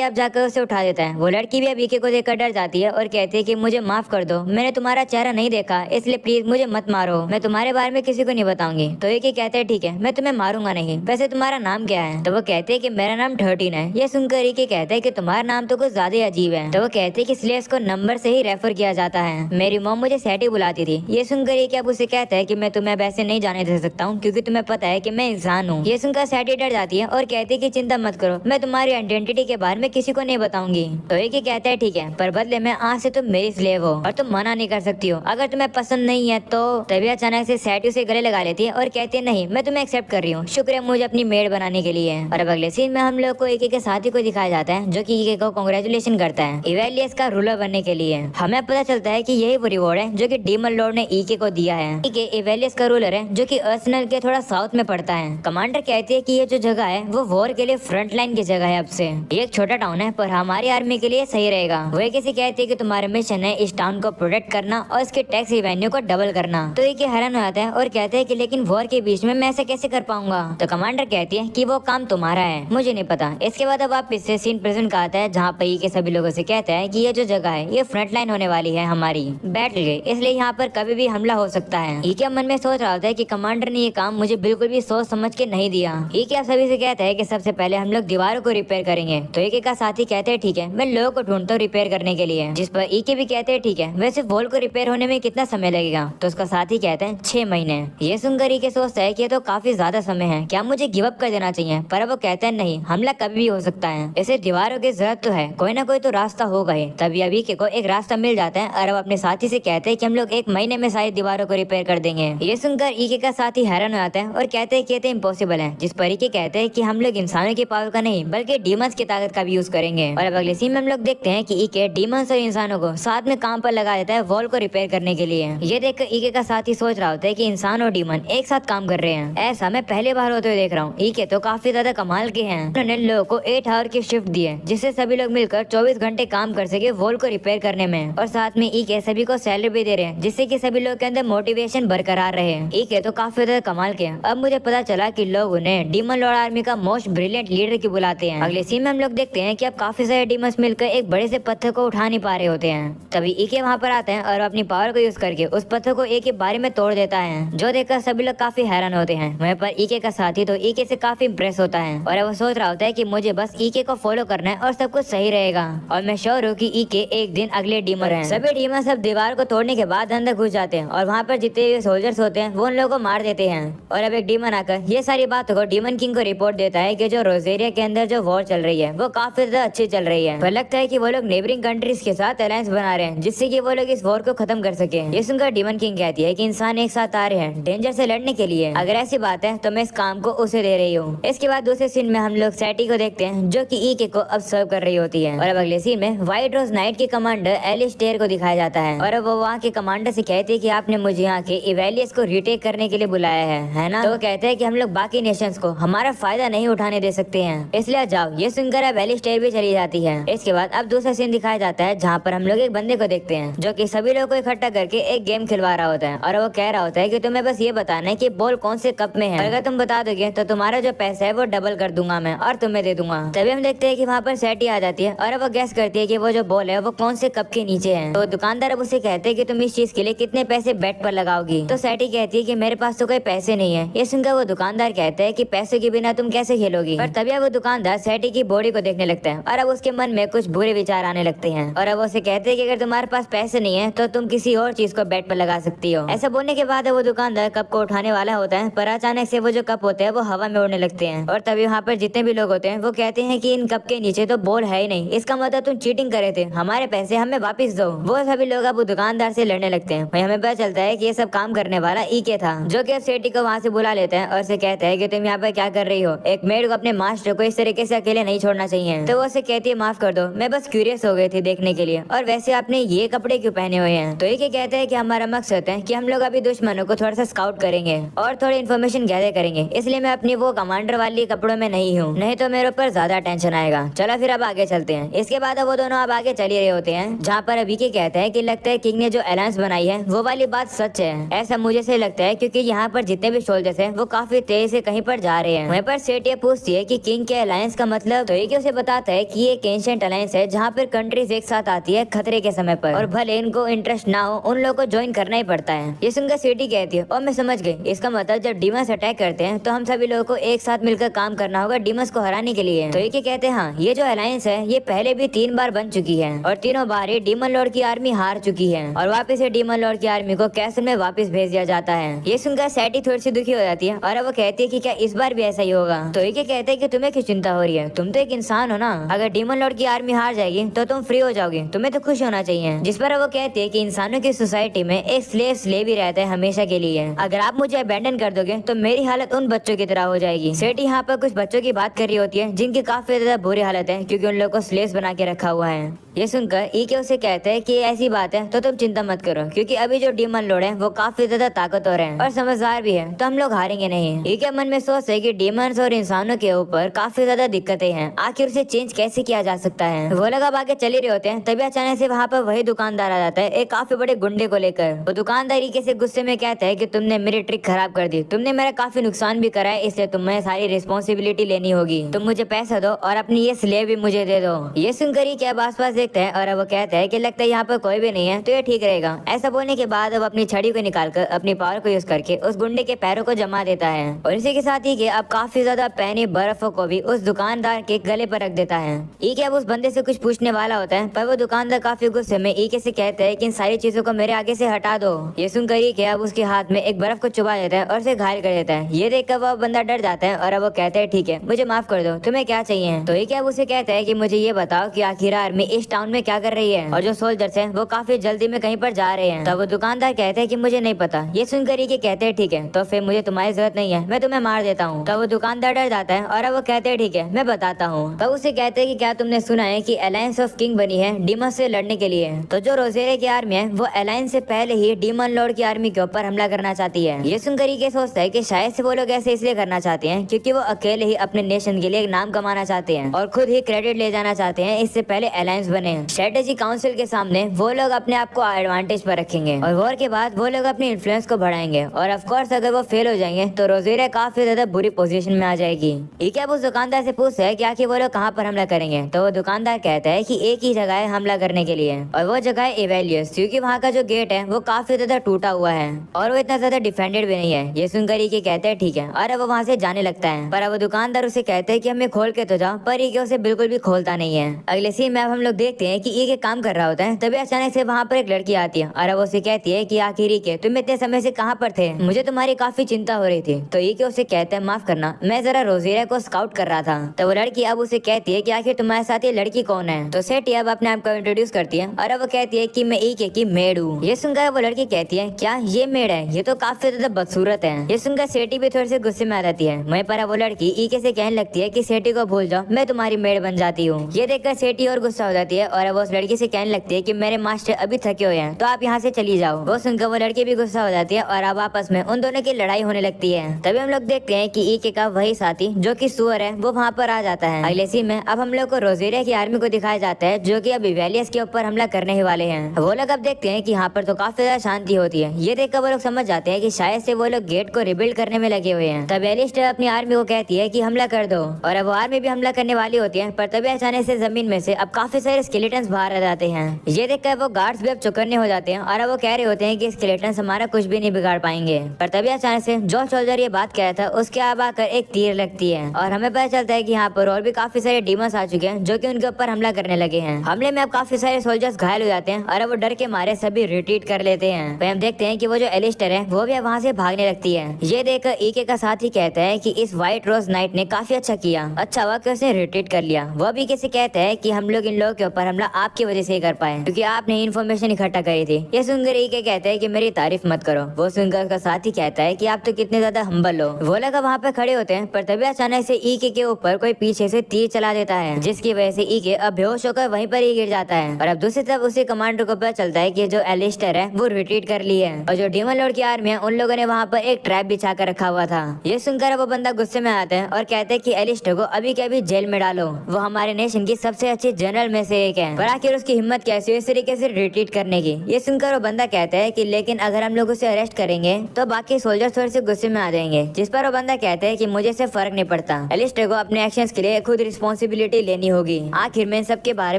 अब जाकर उसे उठा देता है। वो लड़की भी अब ईके को देखकर डर जाती है और कहती है कि मुझे माफ कर दो, मैंने तुम्हारा चेहरा नहीं देखा, इसलिए प्लीज मुझे मत मारो, मैं तुम्हारे बारे में किसी को नहीं बताऊंगी। तो ईके कहते हैं ठीक है, मैं तुम्हें मारूंगा नहीं, वैसे तुम्हारा नाम क्या है? तो वो कहते हैं कि मेरा नाम 13 है। ये सुनकर ईके कहते हैं कि तुम्हारा नाम तो कुछ ज्यादा अजीब है। तो वो कहते हैं कि स्लेव्स को नंबर से ही रेफर किया जाता है, मेरी मॉम मुझे सैटी बुलाती थी। ये सुनकर ईके अब उसे कहता है कि मैं तुम्हें वैसे नहीं जाने दे सकता हूँ, क्योंकि तुम्हें पता है कि मैं इंसान हूँ। ये सुनकर सैटी डर जाती है और कहती है कि चिंता मत करो, मैं तुम्हारी आइडेंटिटी के बारे में किसी को नहीं बताऊंगी। तो ईके कहता है ठीक है, पर बदले में आज से तुम मेरी स्लेव हो और तुम मना नहीं कर सकती हो, अगर तुम्हें पसंद नहीं है तो। तभी अचानक से सैटी उसे गले लगा लेती है और कहती है नहीं, मैं तुम्हें एक्सेप्ट कर रही हूँ, शुक्रिया मुझे अपनी मेड बनाने के लिए। और अब अगले सीन में हम लोग को ईके के साथी को दिखाया जाता है, जो कि ईके को कांग्रेचुलेशन करता है इवेलियस का रूलर बनने के लिए। हमें पता चलता है कि यही वो रिवॉर्ड है जो कि डीमन लॉर्ड ने ईके को दिया है। ईके इवेलियस का रूलर है, जो कि अर्सेनल के थोड़ा साउथ में पड़ता है। कमांडर कहती है कि ये जो जगह है वो वॉर के लिए फ्रंट लाइन की जगह है। अब से ये एक छोटा टाउन है, पर हमारी आर्मी के लिए सही रहेगा। वो किसी कहती है कि तुम्हारा मिशन है इस टाउन को प्रोटेक्ट करना और इसके टैक्स रेवेन्यू को डबल करना। तो ये हैरान हो जाता है और कहते हैं कि लेकिन वॉर के बीच में मैं ऐसे कैसे कर पाऊंगा? तो कमांडर कहती है कि वो काम तुम्हारा है, मुझे नहीं पता। इसके बाद अब वापस से सीन प्रेजेंट का आता है, जहाँ पे के सभी लोगों से कहता है कि ये जो जगह है ये फ्रंट लाइन होने वाली है हमारी बैटल के, इसलिए यहाँ पर कभी भी हमला हो सकता है। ईके मन में सोच रहा होता है कि कमांडर ने ये काम मुझे बिल्कुल भी सोच समझ के नहीं दिया। ईके आप सभी से कहता है कि सबसे पहले हम लोग दीवारों को रिपेयर करेंगे। तो ईके का साथी कहते हैं ठीक है, मैं लोगों को ढूंढता हूँ रिपेयर करने के लिए। जिस पर ईके भी कहते हैं ठीक है, वैसे वॉल को रिपेयर होने में कितना समय लगेगा? तो उसका साथी कहते हैं 6 महीने। ये सुनकर ईके सोचता है कि ये तो काफी ज्यादा समय है, क्या मुझे गिव अप कर देना चाहिए? पर वो कहते हैं नहीं, हमला कभी भी हो सकता है, इसे दीवारों की जरूरत तो है, कोई ना कोई तो रास्ता होगा ही। तभी अब ईके को एक रास्ता मिल जाता है और अब अपने साथी से कहते हैं कि हम लोग 1 महीने में सारी दीवारों को रिपेयर कर देंगे। ये सुनकर ईके का साथी हैरान हो जाता है और कहते हैं कि ये तो इम्पॉसिबल है। जिस पर ईके कहते हैं कि हम लोग इंसानों की पावर का नहीं बल्कि डीमंस की ताकत का भी यूज करेंगे। और अब अगले सीन में हम लोग देखते हैं कि ईके डीमंस और इंसानों को साथ में काम पर लगा देता है वॉल को रिपेयर करने के लिए। ये देखकर ईके का साथी सोच रहा होता है कि इंसान और डीमन एक साथ काम कर रहे हैं, ऐसा मैं पहली बार होते हुए देख रहा हूँ। ईके तो काफी ज्यादा कमाल के हैं, उन्होंने लोगों को 8 आवर की शिफ्ट दी है, जिससे सभी लोग मिलकर 24 घंटे काम कर सके वॉल को रिपेयर करने में। और साथ में ईके सभी को सैलरी भी दे रहे हैं, जिससे कि सभी लोग के अंदर मोटिवेशन बरकरार रहे। ईके तो काफी ज्यादा कमाल के हैं। अब मुझे पता चला कि लोग उन्हें डीमन लॉर्ड आर्मी का मोस्ट ब्रिलियंट लीडर की बुलाते हैं। अगले सीन में हम लोग देखते हैं कि अब काफी सारे डीमंस मिलकर एक बड़े से पत्थर को उठा नहीं पा रहे होते हैं। तभी ईके वहाँ पर आते हैं और अपनी पावर को यूज करके उस पत्थर को एक ही बारी में तोड़ देता है, जो देखकर सभी लोग काफी हैरान होते हैं। वहीं पर ईके का साथी तो ईके से काफी इम्प्रेस होता है और वो सोच रहा होता है कि मुझे बस ईके को फॉलो करना है और सब कुछ सही रहेगा। और मैं श्योर हूँ कि ईके एक दिन अगले डीमर हैं। सभी डीमर सब दीवार को तोड़ने के बाद अंदर घुस जाते हैं और वहाँ पर जितने भी सोल्जर्स होते हैं वो उन लोगों को मार देते हैं। और अब एक डीमन आकर ये सारी बातों को डीमन किंग को रिपोर्ट देता है कि जो रोजेरिया के अंदर जो वॉर चल रही है वो काफी ज्यादा अच्छी चल रही है। पर लगता है कि वो लोग नेबरिंग कंट्रीज के साथ अलायंस बना रहे हैं, जिससे कि वो लोग इस वॉर को खत्म कर सके। ये सुनकर डीमन किंग कहती है कि इंसान एक साथ आ रहे हैं डेंजर से लड़ने के लिए, अगर ऐसी बात है तो मैं इस काम को उसे दे रही हूँ। इसके बाद दूसरे सीन में हम लोग सैटी को देखते हैं, जो कि ईके को ऑब्जर्व कर रही होती है। और अब अगले सीन में व्हाइट रोज नाइट के कमांडर एलिस्टेयर को दिखाया जाता है और अब वो वहाँ के कमांडर से कहते हैं कि आपने मुझे यहाँ के इवेलियस को रिटेक करने के लिए बुलाया है ना? तो वो कहते हैं कि हम लोग बाकी नेशंस को हमारा फायदा नहीं उठाने दे सकते हैं, इसलिए जाओ। ये सुनकर अब एलिस्टेयर भी चली जाती है। इसके बाद अब दूसरा सीन दिखाया जाता है, जहाँ पर हम लोग एक बंदे को देखते हैं जो कि सभी लोगों को इकट्ठा करके एक गेम खिलवा रहा होता है और वो कह रहा होता है कि तुम्हें बस ये बताना है कि बॉल कौन से कप में है, अगर तुम बता दोगे तो तुम्हारा जो पैसा है वो डबल कर दूंगा मैं और तुम्हें दे दूंगा। तभी हम देखते हैं कि वहाँ पर सैटी आ जाती है और वो गैस करती है कि वो जो बॉल है वो कौन से कप के नीचे है। तो दुकानदार अब उसे कहते हैं कि तुम इस चीज के लिए कितने पैसे बेट पर लगाओगी? तो सैटी कहती है कि मेरे पास तो कोई पैसे नहीं है। ये सुनकर वो दुकानदार कहता है कि पैसे के बिना तुम कैसे खेलोगी? पर तभी वो दुकानदार सैटी की बॉडी को देखने लगता है और अब उसके मन में कुछ बुरे विचार आने लगते हैं और अब उसे कहते हैं कि अगर तुम्हारे पास पैसे नहीं है तो तुम किसी और चीज को बेट पर लगा सकती हो। ऐसा बोलने के बाद वो दुकानदार कप को उठाने वाला होता है, पर अचानक से वो जो कप होते हैं वो हवा में उड़ने लगते हैं और तभी वहाँ पर जितने भी लोग होते हैं वो कहते हैं कि इन कप के नीचे तो बॉल है ही नहीं, इसका मतलब तुम चीटिंग करे थे, हमारे पैसे हमें वापस दो। वो सभी लोग अब दुकानदार से लड़ने लगते हैं। वहीं हमें पता चलता है कि ये सब काम करने वाला ईके था, जो कि सैटी को वहाँ से बुला लेता है और उसे कहता है कि तुम यहाँ पर क्या कर रही हो? एक मेड को अपने मास्टर को इस तरीके से अकेले नहीं छोड़ना चाहिए। तो वो उसे कहती है माफ कर दो, मैं बस क्यूरियस हो गई थी देखने के लिए, और वैसे आपने ये कपड़े क्यों पहने हुए हैं? तो ईके कहते हैं कि हमारा मकसद है कि हम लोग अभी दुश्मनों को थोड़ा सा स्काउट करेंगे और थोड़ी इन्फॉर्मेशन गैदर करेंगे, इसलिए मैं अपनी वो कमांडर वाली कपड़ों में नहीं हूँ, नहीं तो मेरे ऊपर ज्यादा टेंशन आएगा। चलो फिर अब आगे चलते हैं। इसके बाद वो दोनों अब आगे चल रहे होते हैं, जहाँ पर अभी के कहता है कि लगता है किंग ने जो अलायंस बनाई है वो वाली बात सच है। ऐसा मुझे से लगता है क्योंकि यहाँ पर जितने भी सोल्जर्स हैं वो काफी तेज से कहीं पर जा रहे हैं। वहीं पर सेठ ये पूछती है है कि किंग के अलायंस का मतलब, तो ये उसे बताता है कि ये एक एंशिएंट अलायंस है जहाँ पर कंट्रीज एक साथ आती है खतरे के समय पर, और भले इनको इंटरेस्ट ना हो उन लोगों को ज्वाइन करना ही पड़ता है। ये सुनकर सिटी कहती है और मैं समझ गई, इसका मतलब जब डीमंस अटैक करते हैं तो हम सभी लोगों को एक साथ मिलकर काम करना होगा डीमंस को हराने के लिए। तो ये कहते हैं हाँ, ये जो अलायंस है ये पहले भी 3 बार बन चुकी है और तीनों बार ये डीमन लॉर्ड की आर्मी हार चुकी है और वापस ये डीमन लॉर्ड की आर्मी को कैसल में वापस भेज दिया जाता है। ये सुनकर सैटी थोड़ी सी दुखी हो जाती है और वो कहती है कि क्या इस बार भी ऐसा ही होगा। तो ये कहते हैं कि तुम्हें क्यों चिंता हो रही है, तुम तो एक इंसान हो ना, अगर डीमन लॉर्ड की आर्मी हार जाएगी तो तुम फ्री हो जाओगे, तुम्हें तो खुश होना चाहिए। जिस पर वो कहती है कि इंसानों की सोसाइटी में एक स्लेव ही रहता है हमेशा के लिए, अगर आप मुझे अबैंडन कर दोगे तो मेरी हालत उन बच्चों की तरह हो जाएगी। सेठी यहाँ पर कुछ बच्चों की बात कर रही होती है जिनकी काफी ज्यादा बुरी हालत है क्योंकि उन लोगों को स्लेव्स बना के रखा हुआ है। ये सुनकर ईके उसे कहते हैं कि ऐसी बात है तो तुम चिंता मत करो, क्योंकि अभी जो डीमन लॉर्ड है वो काफी ज्यादा ताकतवर है और समझदार भी है, तो हम लोग हारेंगे नहीं। ईके मन में सोचते है कि डीमंस और इंसानों के ऊपर काफी ज्यादा दिक्कतें हैं, आखिर उसे चेंज कैसे किया जा सकता है। वो लोग अब आगे चले रहे होते हैं, तभी अचानक से वहाँ पर वही दुकानदार आ जाता है एक काफी बड़े गुंडे को लेकर। वो दुकानदार ईके से गुस्से में कहता है कि तुमने मेरी ट्रिक खराब कर दी, तुमने मेरा काफी नुकसान भी करा है, इसलिए तुम्हें सारी रिस्पॉन्सिबिलिटी लेनी होगी, तुम मुझे पैसा दो और अपनी ये स्लेव भी मुझे दे दो। ये सुनकर ईके अब आसपास देखता है और वो कहता है कि लगता है यहाँ पर कोई भी नहीं है तो ये ठीक रहेगा। ऐसा बोलने के बाद अब अपनी छड़ी को निकालकर अपनी पावर को यूज करके उस गुंडे के पैरों को जमा देता है और इसी के साथ ही के अब काफी ज्यादा पहनी बर्फों को भी उस दुकानदार के गले पर रख देता है। ईके अब उस बंदे से कुछ पूछने वाला होता है पर वो दुकानदार काफी गुस्से में ईके से कहता है कि इन सारी चीजों को मेरे आगे से हटा दो। ये सुनकर ईके अब उसके हाथ में एक बर्फ को चुबा देता है और उसे घायल कर देता है। ये देखकर वो बंदा डर जाता है और अब वो कहता है ठीक है मुझे माफ कर दो, तुम्हें क्या चाहिए। तो ईके अब उसे कहता है कि मुझे ये बताओ कि आखिर आर्मी इस टाउन में क्या कर रही है और जो सोल्जर्स हैं वो काफी जल्दी में कहीं पर जा रहे हैं। तब वो दुकानदार कहते हैं कि मुझे नहीं पता। ये सुनकर ये कहते हैं ठीक है तो फिर मुझे तुम्हारी जरूरत नहीं है, मैं तुम्हें मार देता हूँ। तब वो दुकानदार डर जाता है और अब वो कहते हैं ठीक है मैं बताता हूँ। तब उसे कहते हैं कि क्या तुमने सुना है कि अलायंस ऑफ किंग बनी है डीमन से लड़ने के लिए। तो जो रोजेरे की आर्मी है वो अलायंस से पहले ही डीमन लॉर्ड की आर्मी के ऊपर हमला करना चाहती है। ये सुनकर ये सोचता है कि शायद से वो लोग ऐसे इसलिए करना चाहते हैं क्योंकि वो अकेले ही अपने नेशन के लिए एक नाम कमाना चाहते हैं और खुद ही क्रेडिट ले जाना चाहते हैं, इससे पहले अलायंस बने। स्ट्रेटेजी काउंसिल के सामने वो लोग अपने आप को एडवांटेज पर रखेंगे और वॉर के बाद वो लोग अपनी इन्फ्लुएंस को बढ़ाएंगे और ऑफ कोर्स अगर वो फेल हो जाएंगे तो रोजेरा काफी ज्यादा बुरी पोजीशन में आ जाएगी। ये क्या उस दुकानदार से पूछता है कि आखिर वो लोग कहाँ पर हमला करेंगे। तो वो दुकानदार कहता है कि एक ही जगह है हमला करने के लिए और वो जगह है एवेलियस, क्योंकि वहाँ का जो गेट है वो काफी ज्यादा टूटा हुआ है और वो इतना ज्यादा डिफेंडेड भी नहीं है। ये सुनकर ये कहते हैं ठीक है और अब वो वहाँ से जाने लगता है, पर अब वो दुकानदार उसे कहते हैं कि हमें खोल के तो जाओ, पर ये उसे बिल्कुल भी खोलता नहीं है। अगले सीन में अब हम लोग देखते हैं कि ये काम कर रहा होता है, तभी अचानक से वहाँ पर एक लड़की आती है और वो उसे कहती है कि आखिर के तुम इतने समय से कहाँ पर थे, मुझे तुम्हारी काफी चिंता हो रही थी। तो ये उसे कहते हैं माफ करना, मैं जरा रोजेरा को स्काउट कर रहा था। तो वो लड़की अब उसे कहती है कि आखिर तुम्हारे साथ ये लड़की कौन है। तो सेठी अब अपने आप को इंट्रोड्यूस करती है और अब वो कहती है कि मैं ईके की मेड हूँ। ये सुनकर वो लड़की कहती है क्या ये मेड है, ये तो काफी ज्यादा बदसूरत है। ये सुनकर सेठी भी थोड़ी सी गुस्से में आ जाती है। वहीं पर वो लड़की ईके से कहने लगती है कि सेठी को भूल जाओ, मैं तुम्हारी मेड बन जाती हूँ। ये देखकर सेठी और गुस्सा हो जाती है और वो उस लड़की से कहने लगती है कि मेरे मास्टर अभी थके हुए हैं तो आप यहाँ से चली जाओ। वो सुनकर वो लड़की भी गुस्सा हो जाती है और अब आपस में उन दोनों की लड़ाई होने लगती है। तभी हम लोग देखते हैं कि ईके का वही साथी जो कि सुअर है वो वहाँ पर आ जाता है। अगले सीन में अब हम लोग को रोजेरिया की आर्मी को दिखाया जाता है जो कि अब इवेलियस के ऊपर हमला करने ही वाले हैं। वो लोग अब देखते हैं कि यहाँ पर तो काफी ज्यादा शांति होती है। ये देखकर वो लोग समझ जाते हैं कि शायद से वो लोग गेट को रिबिल्ड करने में लगे हुए हैं। तब एलिस्टर अपनी आर्मी को कहती है कि हमला कर दो और अब वो आर्मी भी हमला करने वाली होती है, पर तभी अचानक से जमीन में से अब काफी सारे स्केलेटन्स बाहर आ जाते हैं। ये देखकर वो गार्ड्स भी अब चौकन्ने हो जाते हैं और अब वो कह रहे होते हैं कि स्केलेटन्स हमारा कुछ भी नहीं बिगाड़ पाएंगे। पर तभी अचानक से जो सोल्जर ये बात कह रहा था उसके अब आकर एक तीर लगती है और हमें पता चलता है कि यहाँ पर और भी काफी सारे डीमंस आ चुके हैं जो कि उनके ऊपर हमला करने लगे हैं। हमले में अब काफी सारे सोल्जर्स घायल हो जाते हैं और अब वो डर के मारे सभी रिट्रीट कर लेते हैं। फिर हम देखते हैं कि वो जो एलिस्टर है वो भी अब वहाँ से भागने लगती है। ये देखकर ईके का साथी कहता है कि इस व्हाइट रोज नाइट ने काफी अच्छा किया, अच्छा हुआ कि उसने रिट्रीट कर लिया। वो भी कैसे कहता है कि हम लोग इन लोगों के ऊपर हमला आपकी वजह से ही कर पाए क्योंकि आपने इन्फॉर्मेशन इकट्ठा करी थी। ये सुनकर ईके कहता है कि मेरी तारीफ मत करो। वो सुनकर उसका साथी कहता है कि आप तो कितने ज्यादा हम्बल हो। वो लोग वहाँ पे खड़े होते हैं, पर तभी अचानक से ईके के ऊपर कोई पीछे से तीर चला देता है जिसकी वजह से ईके अब बेहोश होकर वहीं पर ही गिर जाता है। और अब दूसरी तरफ उसी कमांडर को पता चलता है कि जो एलिस्टर है वो रिट्रीट कर ली है और जो डीमन लॉर्ड की आर्मी है उन लोगों ने वहाँ पर एक ट्रैप बिछा कर रखा हुआ था। ये सुनकर वो बंदा गुस्से में आता है और कहते हैं कि एलिस्टर को अभी के अभी जेल में डालो, वो हमारे नेशन की सबसे अच्छी जनरल में से फेक है। पर आखिर उसकी हिम्मत कैसी है इस तरीके से रिट्रीट करने की। ये सुनकर वो बंदा कहता है कि लेकिन अगर हम लोग उसे अरेस्ट करेंगे तो बाकी सोल्जर्स थोड़े से गुस्से में आ जाएंगे। जिस पर वो बंदा कहता है कि मुझे इससे फर्क नहीं पड़ता, एलिस्टर को अपने एक्शंस के लिए खुद रिस्पॉन्सिबिलिटी लेनी होगी। आखिर मैं सबके बारे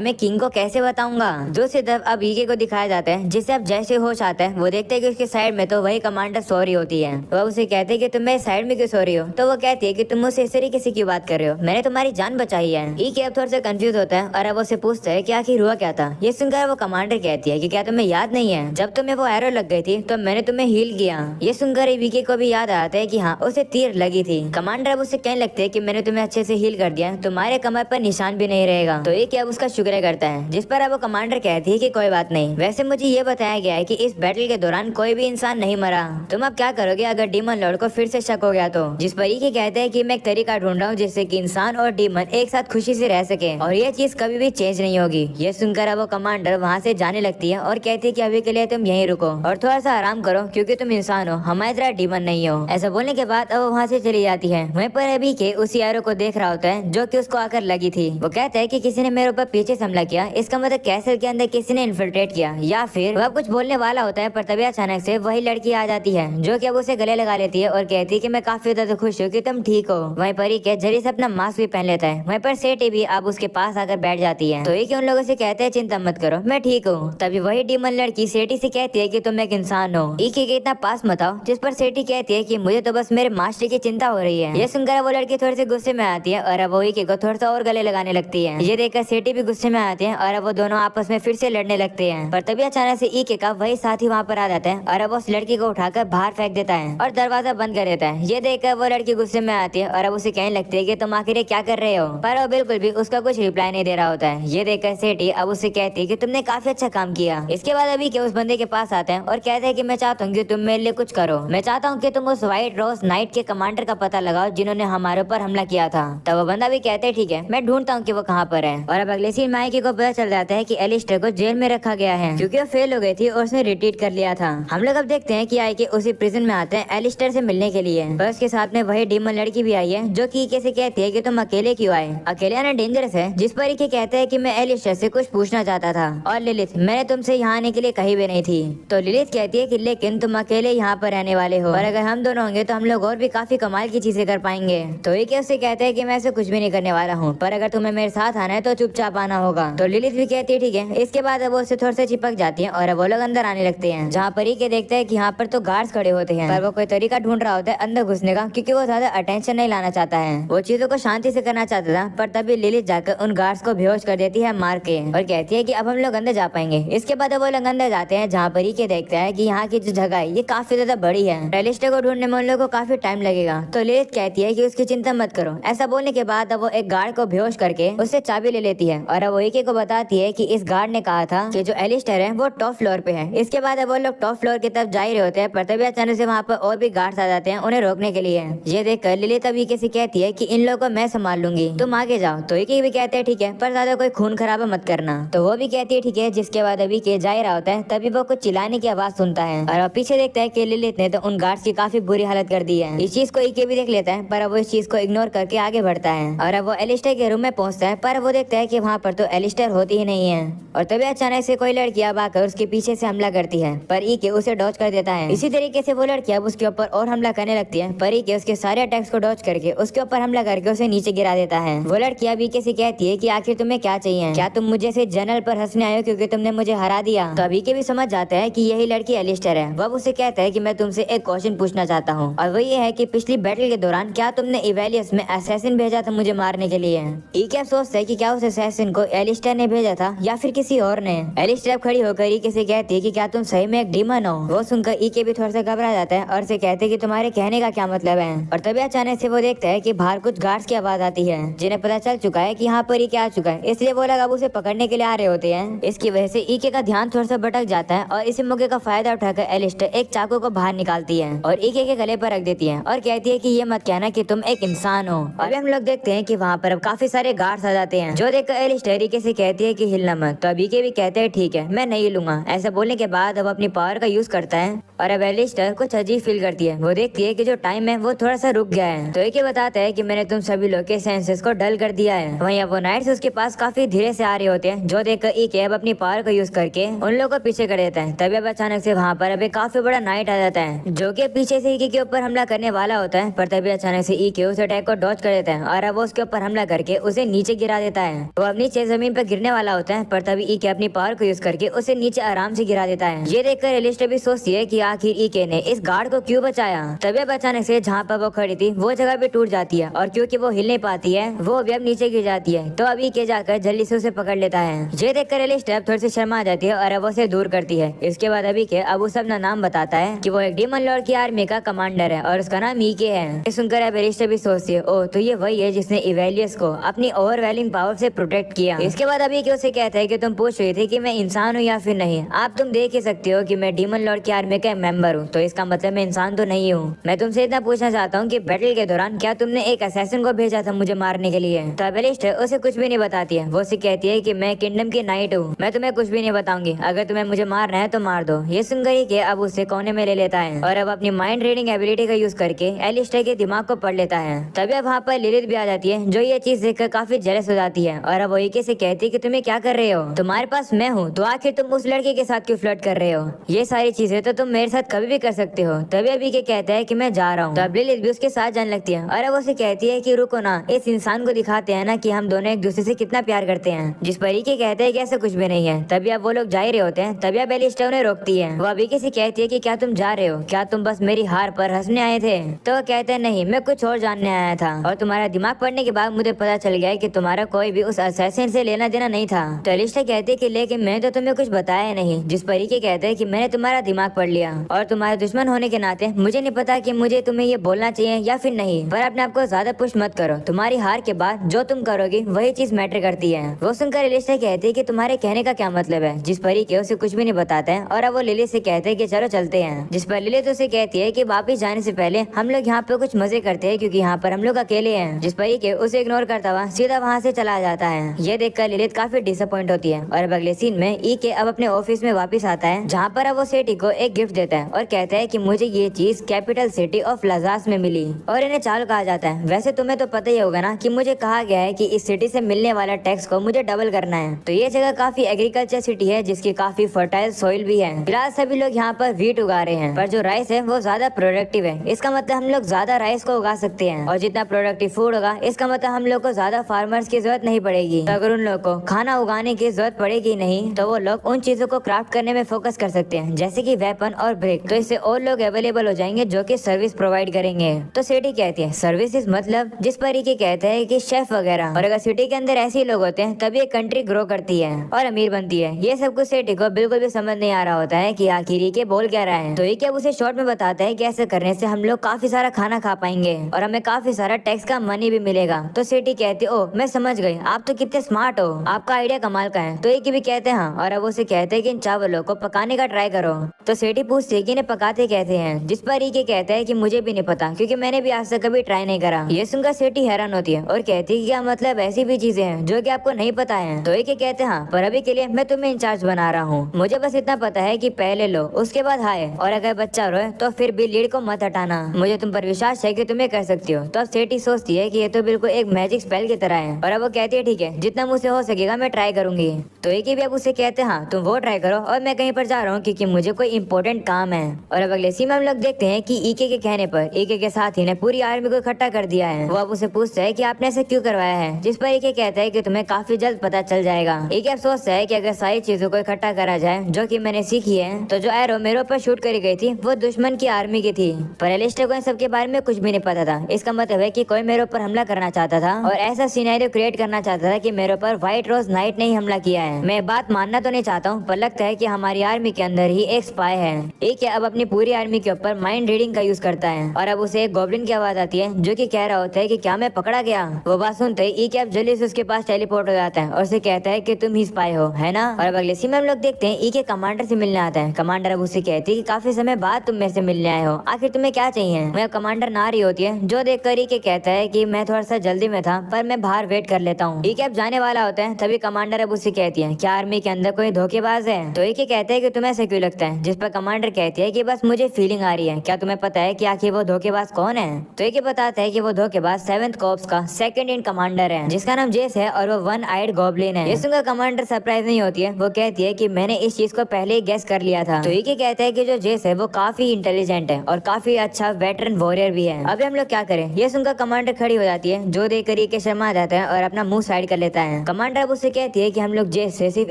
में किंग को कैसे बताऊंगा। दूसरी तरफ अब ईके को दिखाया जाता है, जिससे अब जैसे होश आता है वो देखते हैं कि उसके साइड में तो वही कमांडर सो रही होती है। वह उसे कहते हैं कि तुम मेरे साइड में क्यों सो रही हो, तो वो कहती है कि तुम मुझसे इस तरीके से क्यों बात कर रहे हो, मैंने तुम्हारी जान बचाई है। ईके अब थोड़ा सा कंफ्यूज होता है और अब उससे पूछता है कि आखिर हुआ क्या था। ये सुनकर वो कमांडर कहती है कि क्या तुम्हें याद नहीं है जब तुम्हें वो एरो लग गई थी तो मैंने तुम्हें हील किया। ये सुनकर ईके को भी याद आता है कि हाँ उसे तीर लगी थी। कमांडर अब उससे कहने लगते हैं कि मैंने तुम्हें अच्छे से हील कर दिया, तुम्हारे कमर पर निशान भी नहीं रहेगा। तो ईके अब उसका शुक्र करता है, जिस पर अब वो कमांडर कहती है कि कोई बात नहीं, वैसे मुझे ये बताया गया है कि इस बैटल के दौरान कोई भी इंसान नहीं मरा, तुम अब क्या करोगे अगर डीमन लॉर्ड को फिर से शक हो गया तो। जिस पर ईके कहते हैं कि मैं एक तरीका ढूंढ रहा हूँ जिससे कि इंसान और डीमन एक साथ खुशी से रह सके और ये चीज कभी भी चेंज नहीं होगी। ये सुनकर अब वो कमांडर वहाँ से जाने लगती है और कहती है कि अभी के लिए तुम यहीं रुको और थोड़ा सा आराम करो क्योंकि तुम इंसान हो, हमारी तरह डीमन नहीं हो। ऐसा बोलने के बाद अब वहाँ से चली जाती है। वहीं पर अभी के उसी एरो को देख रहा होता है जो कि उसको आकर लगी थी। वो कहता है कि किसी ने मेरे ऊपर पीछे से हमला किया, इसका मतलब कैसल के अंदर किसी ने इन्फिल्ट्रेट किया। या फिर वह कुछ बोलने वाला होता है पर तभी अचानक से वही लड़की आ जाती है जो कि अब उसे गले लगा लेती है और कहती है कि मैं काफी ज्यादा खुश हूँ कि तुम ठीक हो। वहीं पर के जरी से अपना मास्क भी पहन लेता है। वहीं पर सेठी भी अब उसके पास आकर बैठ जाती है। तो ये उन लोगों से कहते हैं चिंता मत करो मैं ठीक हूँ। तभी वही डीमन लड़की सेठी से कहती है कि तुम एक इंसान हो, ईके के इतना पास मत आओ। जिस पर सेठी कहती है कि मुझे तो बस मेरे मास्टर की चिंता हो रही है। ये सुनकर वो लड़की थोड़ी सी गुस्से में आती है और अब वो ईके को थोड़ा सा और गले लगाने लगती है। ये देखकर सेठी भी गुस्से में आती है और अब वो दोनों आपस में फिर से लड़ने लगते हैं। पर तभी अचानक से ईके का वही साथी वहाँ पर आ जाता है और अब वो उस लड़की को उठाकर बाहर फेंक देता है और दरवाजा बंद कर देता है। ये देखकर वो लड़की गुस्से में आती है और अब उसे कहने लगती है कि तुम आखिर क्या कर रहे हो, पर वो बिल्कुल भी उसका कुछ रिप्लाई नहीं दे रहा होता है। ये देखकर सेठी अब उससे कहती है कि तुमने काफी अच्छा काम किया। इसके बाद अभी के उस बंदे के पास आते हैं और कहते हैं कि मैं चाहता हूँ कि तुम मेरे लिए कुछ करो, मैं चाहता हूँ कि तुम उस व्हाइट रोज नाइट के कमांडर का पता लगाओ जिन्होंने हमारे ऊपर हमला किया था। तब वो बंदा भी कहते हैं ठीक है मैं ढूंढता हूँ कि वो कहाँ पर है। और अब अगले सीन माइकी को पता चल जाता है कि एलिस्टर को जेल में रखा गया है क्योंकि वो फेल हो गई थी और उसने रिट्रीट कर लिया था। हम लोग अब देखते हैं कि आइके उसी प्रिजन में आते हैं एलिस्टर से मिलने के लिए। और उसके साथ में वही डीमन लड़की भी आई है जो कि ईके से कहती है कि तुम अकेले क्यों आए, अकेले आना डेंजरस है। जिस पर ईके कहते हैं कि मैं एलिस्टर से कुछ पूछना चाहता था और लिलिथ मैंने तुमसे यहाँ आने के लिए कही भी नहीं थी। तो लिलिथ कहती है कि लेकिन तुम अकेले यहाँ पर रहने वाले हो और अगर हम दोनों होंगे तो हम लोग और भी काफी कमाल की चीजें कर पाएंगे। तो ईके उससे कहते हैं कि मैं ऐसे कुछ भी नहीं करने वाला हूँ, पर अगर तुम्हें मेरे साथ आना है तो चुपचाप आना होगा। तो लिलिथ भी कहती है ठीक है। इसके बाद वो उससे थोड़ा सा चिपक जाती है और वो लोग अंदर आने लगते हैं जहाँ पर ईके देखते हैं कि यहाँ पर तो गार्ड्स खड़े होते हैं पर वो कोई तरीका ढूंढ रहा होता है अंदर घुसने का क्योंकि वो ज्यादा अटेंशन नहीं लाना चाहता है, वो चीजों को शांति से करना चाहता था। पर तभी लिलिथ जाकर उन गार्ड्स को बेहोश कर देती है मार के और कहती है कि अब हम लोग अंदर जा पाएंगे। इसके बाद वो लोग अंदर जाते हैं जहाँ पर ईके देखता है कि यहाँ की जो जगह है ये काफी ज्यादा बड़ी है, एलिस्टर को ढूंढने में उन लोगों को काफी टाइम लगेगा। तो लिलिथ कहती है कि उसकी चिंता मत करो। ऐसा बोलने के बाद वो एक गार्ड को बेहोश करके उससे चाबी ले लेती है और वो ईके को बताती है कि इस गार्ड ने कहा था कि जो एलिस्टर है वो टॉप फ्लोर पे है। इसके बाद वो लोग टॉप फ्लोर की तरफ जा ही रहे होते हैं पर तभी अचानक से वहाँ पर और भी गार्ड्स आ जाते हैं उन्हें रोकने के लिए। ये देखकर लिलिथ अब ईके से कहती है कि इन लोगों को मैं संभाल लूंगी, तुम आगे जाओ। तो ईके भी कहते हैं ठीक है पर ज्यादा कोई खून खराबा मत करना। तो वो भी कहती है ठीक है। जिसके बाद अभी के जा ही रहा होता है तभी वो कुछ चिल्लाने की आवाज सुनता है और पीछे देखता है कि लिलिथ ने तो उन गार्ड्स की काफी बुरी हालत कर दी है। इस चीज को ईके भी देख लेता है पर वो इस चीज को इग्नोर करके आगे बढ़ता है और अब वो एलिस्टर के रूम में पहुंचता है पर वो देखता है कि वहाँ पर तो एलिस्टर होती ही नहीं है। और तभी अचानक से कोई लड़की अब आकर उसके पीछे से हमला करती है पर ईके उसे डॉज कर देता है। इसी तरीके से वो लड़की अब उसके ऊपर और हमला करने लगती है पर ईके उसके सारे अटैक्स को डॉज करके उसके ऊपर हमला करके उसे नीचे गिरा देता है। वो लड़की अब ईके से कहती है कि आखिर तुम्हें क्या चाहिए, क्या तुम मुझे से जनरल पर हंसने आए हो क्योंकि तुमने मुझे हरा दिया। तो अभी के भी समझ जाता है कि यही लड़की एलिस्टर है। वह उसे कहता है कि मैं तुमसे एक क्वेश्चन पूछना चाहता हूँ और वो ये है कि पिछली बैटल के दौरान क्या तुमने इवेलियस में असैसिन भेजा था मुझे मारने के लिए। ईके अब सोचता है कि क्या उस असैसिन को एलिस्टर ने भेजा था या फिर किसी और ने। एलिस्टर अब खड़ी होकर ईके से कहती है कि क्या तुम सही में एक डीमन हो। वो सुनकर ईके भी थोड़ा सा घबरा जाता है और से कहते हैं कि तुम्हारे कहने का क्या मतलब है। और तभी अचानक से वो देखता है कि बाहर कुछ गार्ड्स की आवाज आती है जिन्हें पता चल चुका है कि यहाँ पर ईके आ चुका है, इसलिए वो लोग अब उसे पकड़ने के लिए आ रहे होते हैं। इसकी वजह से ईके का ध्यान थोड़ा सा भटक जाता है और इसी मौके का फायदा उठाकर एलिस्टर एक चाकू को बाहर निकालती है और ईके के गले पर रख देती है और कहती है कि ये मत कहना कि तुम एक इंसान हो। और हम लोग देखते हैं कि वहाँ पर अब काफी सारे गार्ड्स आ जाते हैं जो देखकर एलिस्टर ईके से कहती है कि हिलना मत। तो अब ईके भी कहते हैं ठीक है मैं नहीं लूंगा। ऐसा बोलने के बाद अब अपनी पावर का यूज करता है और अब एलिस्टर कुछ अजीब फील करती है। वो देखती है कि जो टाइम है वो थोड़ा सा रुक गया है। तो ईके बताता है कि मैंने तुम सभी लोग के सेंसेस को डल कर दिया है। वहीं अब वो नाइट्स उसके पास काफी धीरे सामने से आ रहे होते हैं, जो देखकर ई के अब अपनी पावर को यूज करके उन लोगों को पीछे कर देता है। तभी अब अचानक से वहाँ पर अभी काफी बड़ा नाइट आ जाता है, जो कि पीछे से ई के ऊपर हमला करने वाला होता है। पर तभी अचानक से ई के उस अटैक को डॉज कर देता है और अब वो उसके ऊपर हमला करके उसे नीचे गिरा देता है। वो अब नीचे जमीन पर गिरने वाला होता है, पर तभी ई के अपनी पावर को यूज करके उसे नीचे आराम से गिरा देता है। ये देखकर एलिस्टर भी सोचती है कि आखिर ई के ने इस गार्ड को क्यों बचाया। तभी अब अचानक से जहाँ पर वो खड़ी थी वो जगह भी टूट जाती है और क्योंकि वो हिल नहीं पाती है वो अभी अब नीचे गिर जाती है। तो अभी के जाकर जल्दी से उसे पकड़ लेता है। ये देखकर एलिस्टर थोड़ी सी शर्मा आ जाती है और अब उसे दूर करती है। इसके बाद अभी के अब उसे अपना नाम बताता है कि वो एक डीमन लॉर्ड की आर्मी का कमांडर है और उसका नाम ई के है। ये सुनकर अब एलिस्टर भी सोचती है, ओ तो ये वही है जिसने इवेलियस को अपनी ओवरवेलिंग पावर से प्रोटेक्ट किया। इसके बाद अभी के उसे कहता है कि तुम पूछ रही थी कि मैं इंसान हूँ या फिर नहीं। आप तुम देख ही सकते हो कि मैं डीमन लॉर्ड की आर्मी का मेंबर हूँ, तो इसका मतलब मैं इंसान तो नहीं हूँ। मैं तुमसे इतना पूछना चाहता हूँ कि बैटल के दौरान क्या तुमने एक असैसिन को भेजा था मुझे मारने के लिए। तो अब एलिस्टर उसे कुछ भी नहीं बताती है। वो उसे कहती है कि मैं किंगडम की नाइट हूँ, मैं तुम्हें कुछ भी नहीं बताऊंगी, अगर तुम्हें मुझे मारना है तो मार दो। ये सुनकर ही के अब उसे कोने में ले लेता है और अब अपनी माइंड रीडिंग एबिलिटी का यूज करके एलिस्टर के दिमाग को पढ़ लेता है। तभी अब वहाँ पर लिलिथ भी आ जाती है, जो ये चीज देखकर काफी जेलस हो जाती है और अब वो ईके से कहती है कि तुम्हें क्या कर रहे हो, तुम्हारे पास मैं हूँ तो आखिर तुम उस लड़के के साथ क्यों फ्लर्ट कर रहे हो। ये सारी चीजें तो तुम मेरे साथ कभी भी कर सकते हो। तभी अभी के कहता है कि मैं जा रहा हूँ। तो अब लिलिथ भी उसके साथ जाने लगती है और अब उसे कहती है कि रुको ना, इस इंसान को दिखाते हैं ना कि हम दोनों एक दूसरे से कितना प्यार करते हैं। जिस पर ईके कहते हैं कि ऐसा कुछ भी नहीं है। तभी अब वो लोग जा ही रहे होते हैं। तभी अब एलिस्टर उन्हें रोकती है। वो अभी से कहती है कि क्या तुम जा रहे हो, क्या तुम बस मेरी हार पर हंसने आए थे। तो वो कहते हैं नहीं, मैं कुछ और जानने आया था और तुम्हारा दिमाग पढ़ने के बाद मुझे पता चल गया कि तुम्हारा कोई भी उस असैसिन से लेना देना नहीं था। तो एलिस्टर कहते कि लेकिन मैंने तो तुम्हें कुछ बताया नहीं। जिस पर ईके कहते हैं कि मैंने तुम्हारा दिमाग पढ़ लिया और तुम्हारे दुश्मन होने के नाते मुझे नहीं पता कि मुझे तुम्हें ये बोलना चाहिए या फिर नहीं, पर अपने आप को ज्यादा पुश मत करो। तुम्हारी हार के बाद जो तुम करोगी वही चीज मैटर करती है। वो सुनकर एलिस्टर कहती है कि तुम्हारे कहने का क्या मतलब है। जिस पर ईके उसे कुछ भी नहीं बताता है और अब वो लिली से कहते हैं कि चलो चलते हैं। जिस पर लिली उसे कहती है कि वापिस जाने से पहले हम लोग यहाँ पे कुछ मजे करते हैं क्योंकि यहाँ पर हम लोग अकेले हैं। जिस पर ईके उसे इग्नोर करता हुआ सीधा वहाँ से चला जाता है। ये देखकर लिलिथ काफी डिसअपॉइंट होती है और अब अगले सीन में ईके अब अपने ऑफिस में वापस आता है, जहाँ पर अब वो सेठी को एक गिफ्ट देता है और कहता है कि मुझे ये चीज कैपिटल सिटी ऑफ लजास में मिली और इन्हें चाल कहा जाता है। वैसे तुम्हें तो पता ही होगा ना कि मुझे कहा गया है कि इस सिटी से मिलने वाला टैक्स को मुझे डबल करना है। तो ये जगह काफी एग्रीकल्चर सिटी है जिसकी काफी फर्टाइल सॉइल भी है। फिलहाल सभी लोग यहाँ पर वीट उगा रहे हैं, पर जो राइस है वो ज्यादा प्रोडक्टिव है। इसका मतलब हम लोग ज्यादा राइस को उगा सकते हैं और जितना प्रोडक्टिव फूड होगा इसका मतलब हम लोग को ज्यादा फार्मर्स की जरूरत नहीं पड़ेगी। तो अगर उन लोग को खाना उगाने की जरूरत पड़ेगी नहीं तो वो लोग उन चीजों को क्राफ्ट करने में फोकस कर सकते हैं, जैसे कि वेपन और ब्रिक। तो इससे और लोग अवेलेबल हो जाएंगे जो कि सर्विस प्रोवाइड करेंगे। तो सिटी कहती है सर्विसेज मतलब, जिस पर ये कहते हैं कि शेफ वगैरह। और अगर सिटी के अंदर ऐसे ही लोग होते हैं तभी एक कंट्री ग्रो करती है और अमीर बनती है। ये सब कुछ सिटी को बिल्कुल भी समझ नहीं आ रहा होता है कि आखिर ये बोल क्या रहा है। तो ये क्या उसे शॉर्ट में बताता है कि ऐसे करने से हम लोग काफी सारा खाना खा पाएंगे और हमें काफी सारा टैक्स का मनी भी मिलेगा। तो सिटी कहती ओ मैं समझ गई, आप तो कितने स्मार्ट हो, आपका आइडिया कमाल का है। तो एक भी कहते हैं हाँ, और अब उसे कहते हैं कि इन चावलों को पकाने का ट्राई करो। तो सेठी पूछती है कि इन्हें पकाते कहते हैं, जिस पर ये कहता है कि मुझे भी नहीं पता क्योंकि मैंने भी आज तक कभी ट्राई नहीं करा। ये सुनकर सेठी हैरान होती है और कहती है क्या मतलब ऐसी भी चीजें हैं जो कि आपको नहीं पता है। तो ये कहते हैं हाँ, पर अभी के लिए मैं तुम्हें इंचार्ज बना रहा हूँ, मुझे बस इतना पता है कि पहले लो उसके बाद हाय, और अगर बच्चा रोए तो फिर भी लीड को मत हटाना। मुझे तुम पर विश्वास है कि तुम्हें कर सकती हो। तो अब सेठी सोचती है कि ये तो बिल्कुल एक मैजिक स्पेल की तरह है और अब वो कहती है ठीक है जितना मुझसे हो सकेगा मैं ट्राई करूंगी। तो एक भी अब उसे कहते हैं हाँ तुम वो ट्राई करो और मैं कहीं पर जा रहा हूँ क्योंकि मुझे कोई इंपॉर्टेंट काम है। और अब अगले सीन में हम लोग देखते हैं कि ईके के कहने पर ईके के साथी ने पूरी आर्मी को इकट्ठा कर दिया है। वो अब उसे पूछता है कि आपने ऐसे क्यों करवाया है, जिस पर ईके कहता है कि तुम्हें काफी जल्द पता चल जाएगा। ईके अब सोचता है कि अगर सारी चीजों को इकट्ठा करा जाए जो कि मैंने सीखी है, तो जो एरो मेरे ऊपर शूट करी गई थी वो दुश्मन की आर्मी की थी। पर एलिस्टर को इन सब के बारे में कुछ भी नहीं पता था। इसका मतलब है कि कोई मेरे ऊपर हमला करना चाहता था और ऐसा सिनेरियो क्रिएट करना चाहता था कि मेरे ऊपर व्हाइट रोज नाइट ने ही हमला किया है। मैं बात मानना तो नहीं चाहता हूँ, पर लगता है कि हमारी आर्मी के अंदर ही एक स्पाई है। एक अब अपनी पूरी आर्मी के ऊपर माइंड रीडिंग का यूज करता है और अब उसे एक गॉब्लिन की आवाज आती है जो कि कह रहा होता है कि क्या मैं पकड़ा गया। वो बात सुनते ही अब जल्दी से उसके पास टेलीपोर्ट हो जाता है और उसे कहता है कि तुम ही स्पाई हो, है ना। और अब अगले सीन में हम लोग देखते हैं के कमांडर से मिलने आता है। कमांडर अब उसे कहती है कि काफी समय बाद तुम मेरे से मिलने आए हो, आखिर तुम्हें क्या चाहिए। वह कमांडर ना रही होती है जो देख कर के कहता है कि मैं थोड़ा सा जल्दी में था पर मैं बाहर वेट कर लेता हूँ। अब जाने वाला होता है तभी कमांडर अब उसे कहती है क्या आर्मी के अंदर कोई धोखेबाज है। तो ये कहते हैं कि तुम्हें ऐसा क्यों लगता है, जिस पर कमांडर कहती है कि बस मुझे फीलिंग आ रही है। क्या तुम्हें पता है कि आखिर वो धोखेबाज कौन है। तो ये बताता है कि वो धोखेबाज 7th कॉर्प्स का सेकंड इन कमांडर है जिसका नाम जेस है और वो वन वाइट गॉब्लिन है। ये सुनकर कमांडर सरप्राइज नहीं होती है, वो कहती है कि मैंने इस चीज को पहले ही गेस कर लिया था। तो ये कहता है कि जो जेस है वो काफी इंटेलिजेंट है और काफी अच्छा वेटरन वॉरियर भी है। अभी हम लोग क्या करें? ये सुनकर कमांडर खड़ी हो जाती है, जो देख कर ये शर्मा जाता है और अपना मुंह साइड कर लेता है। कमांडर अब उससे कहती है कि हम लोग जेस से सिर्फ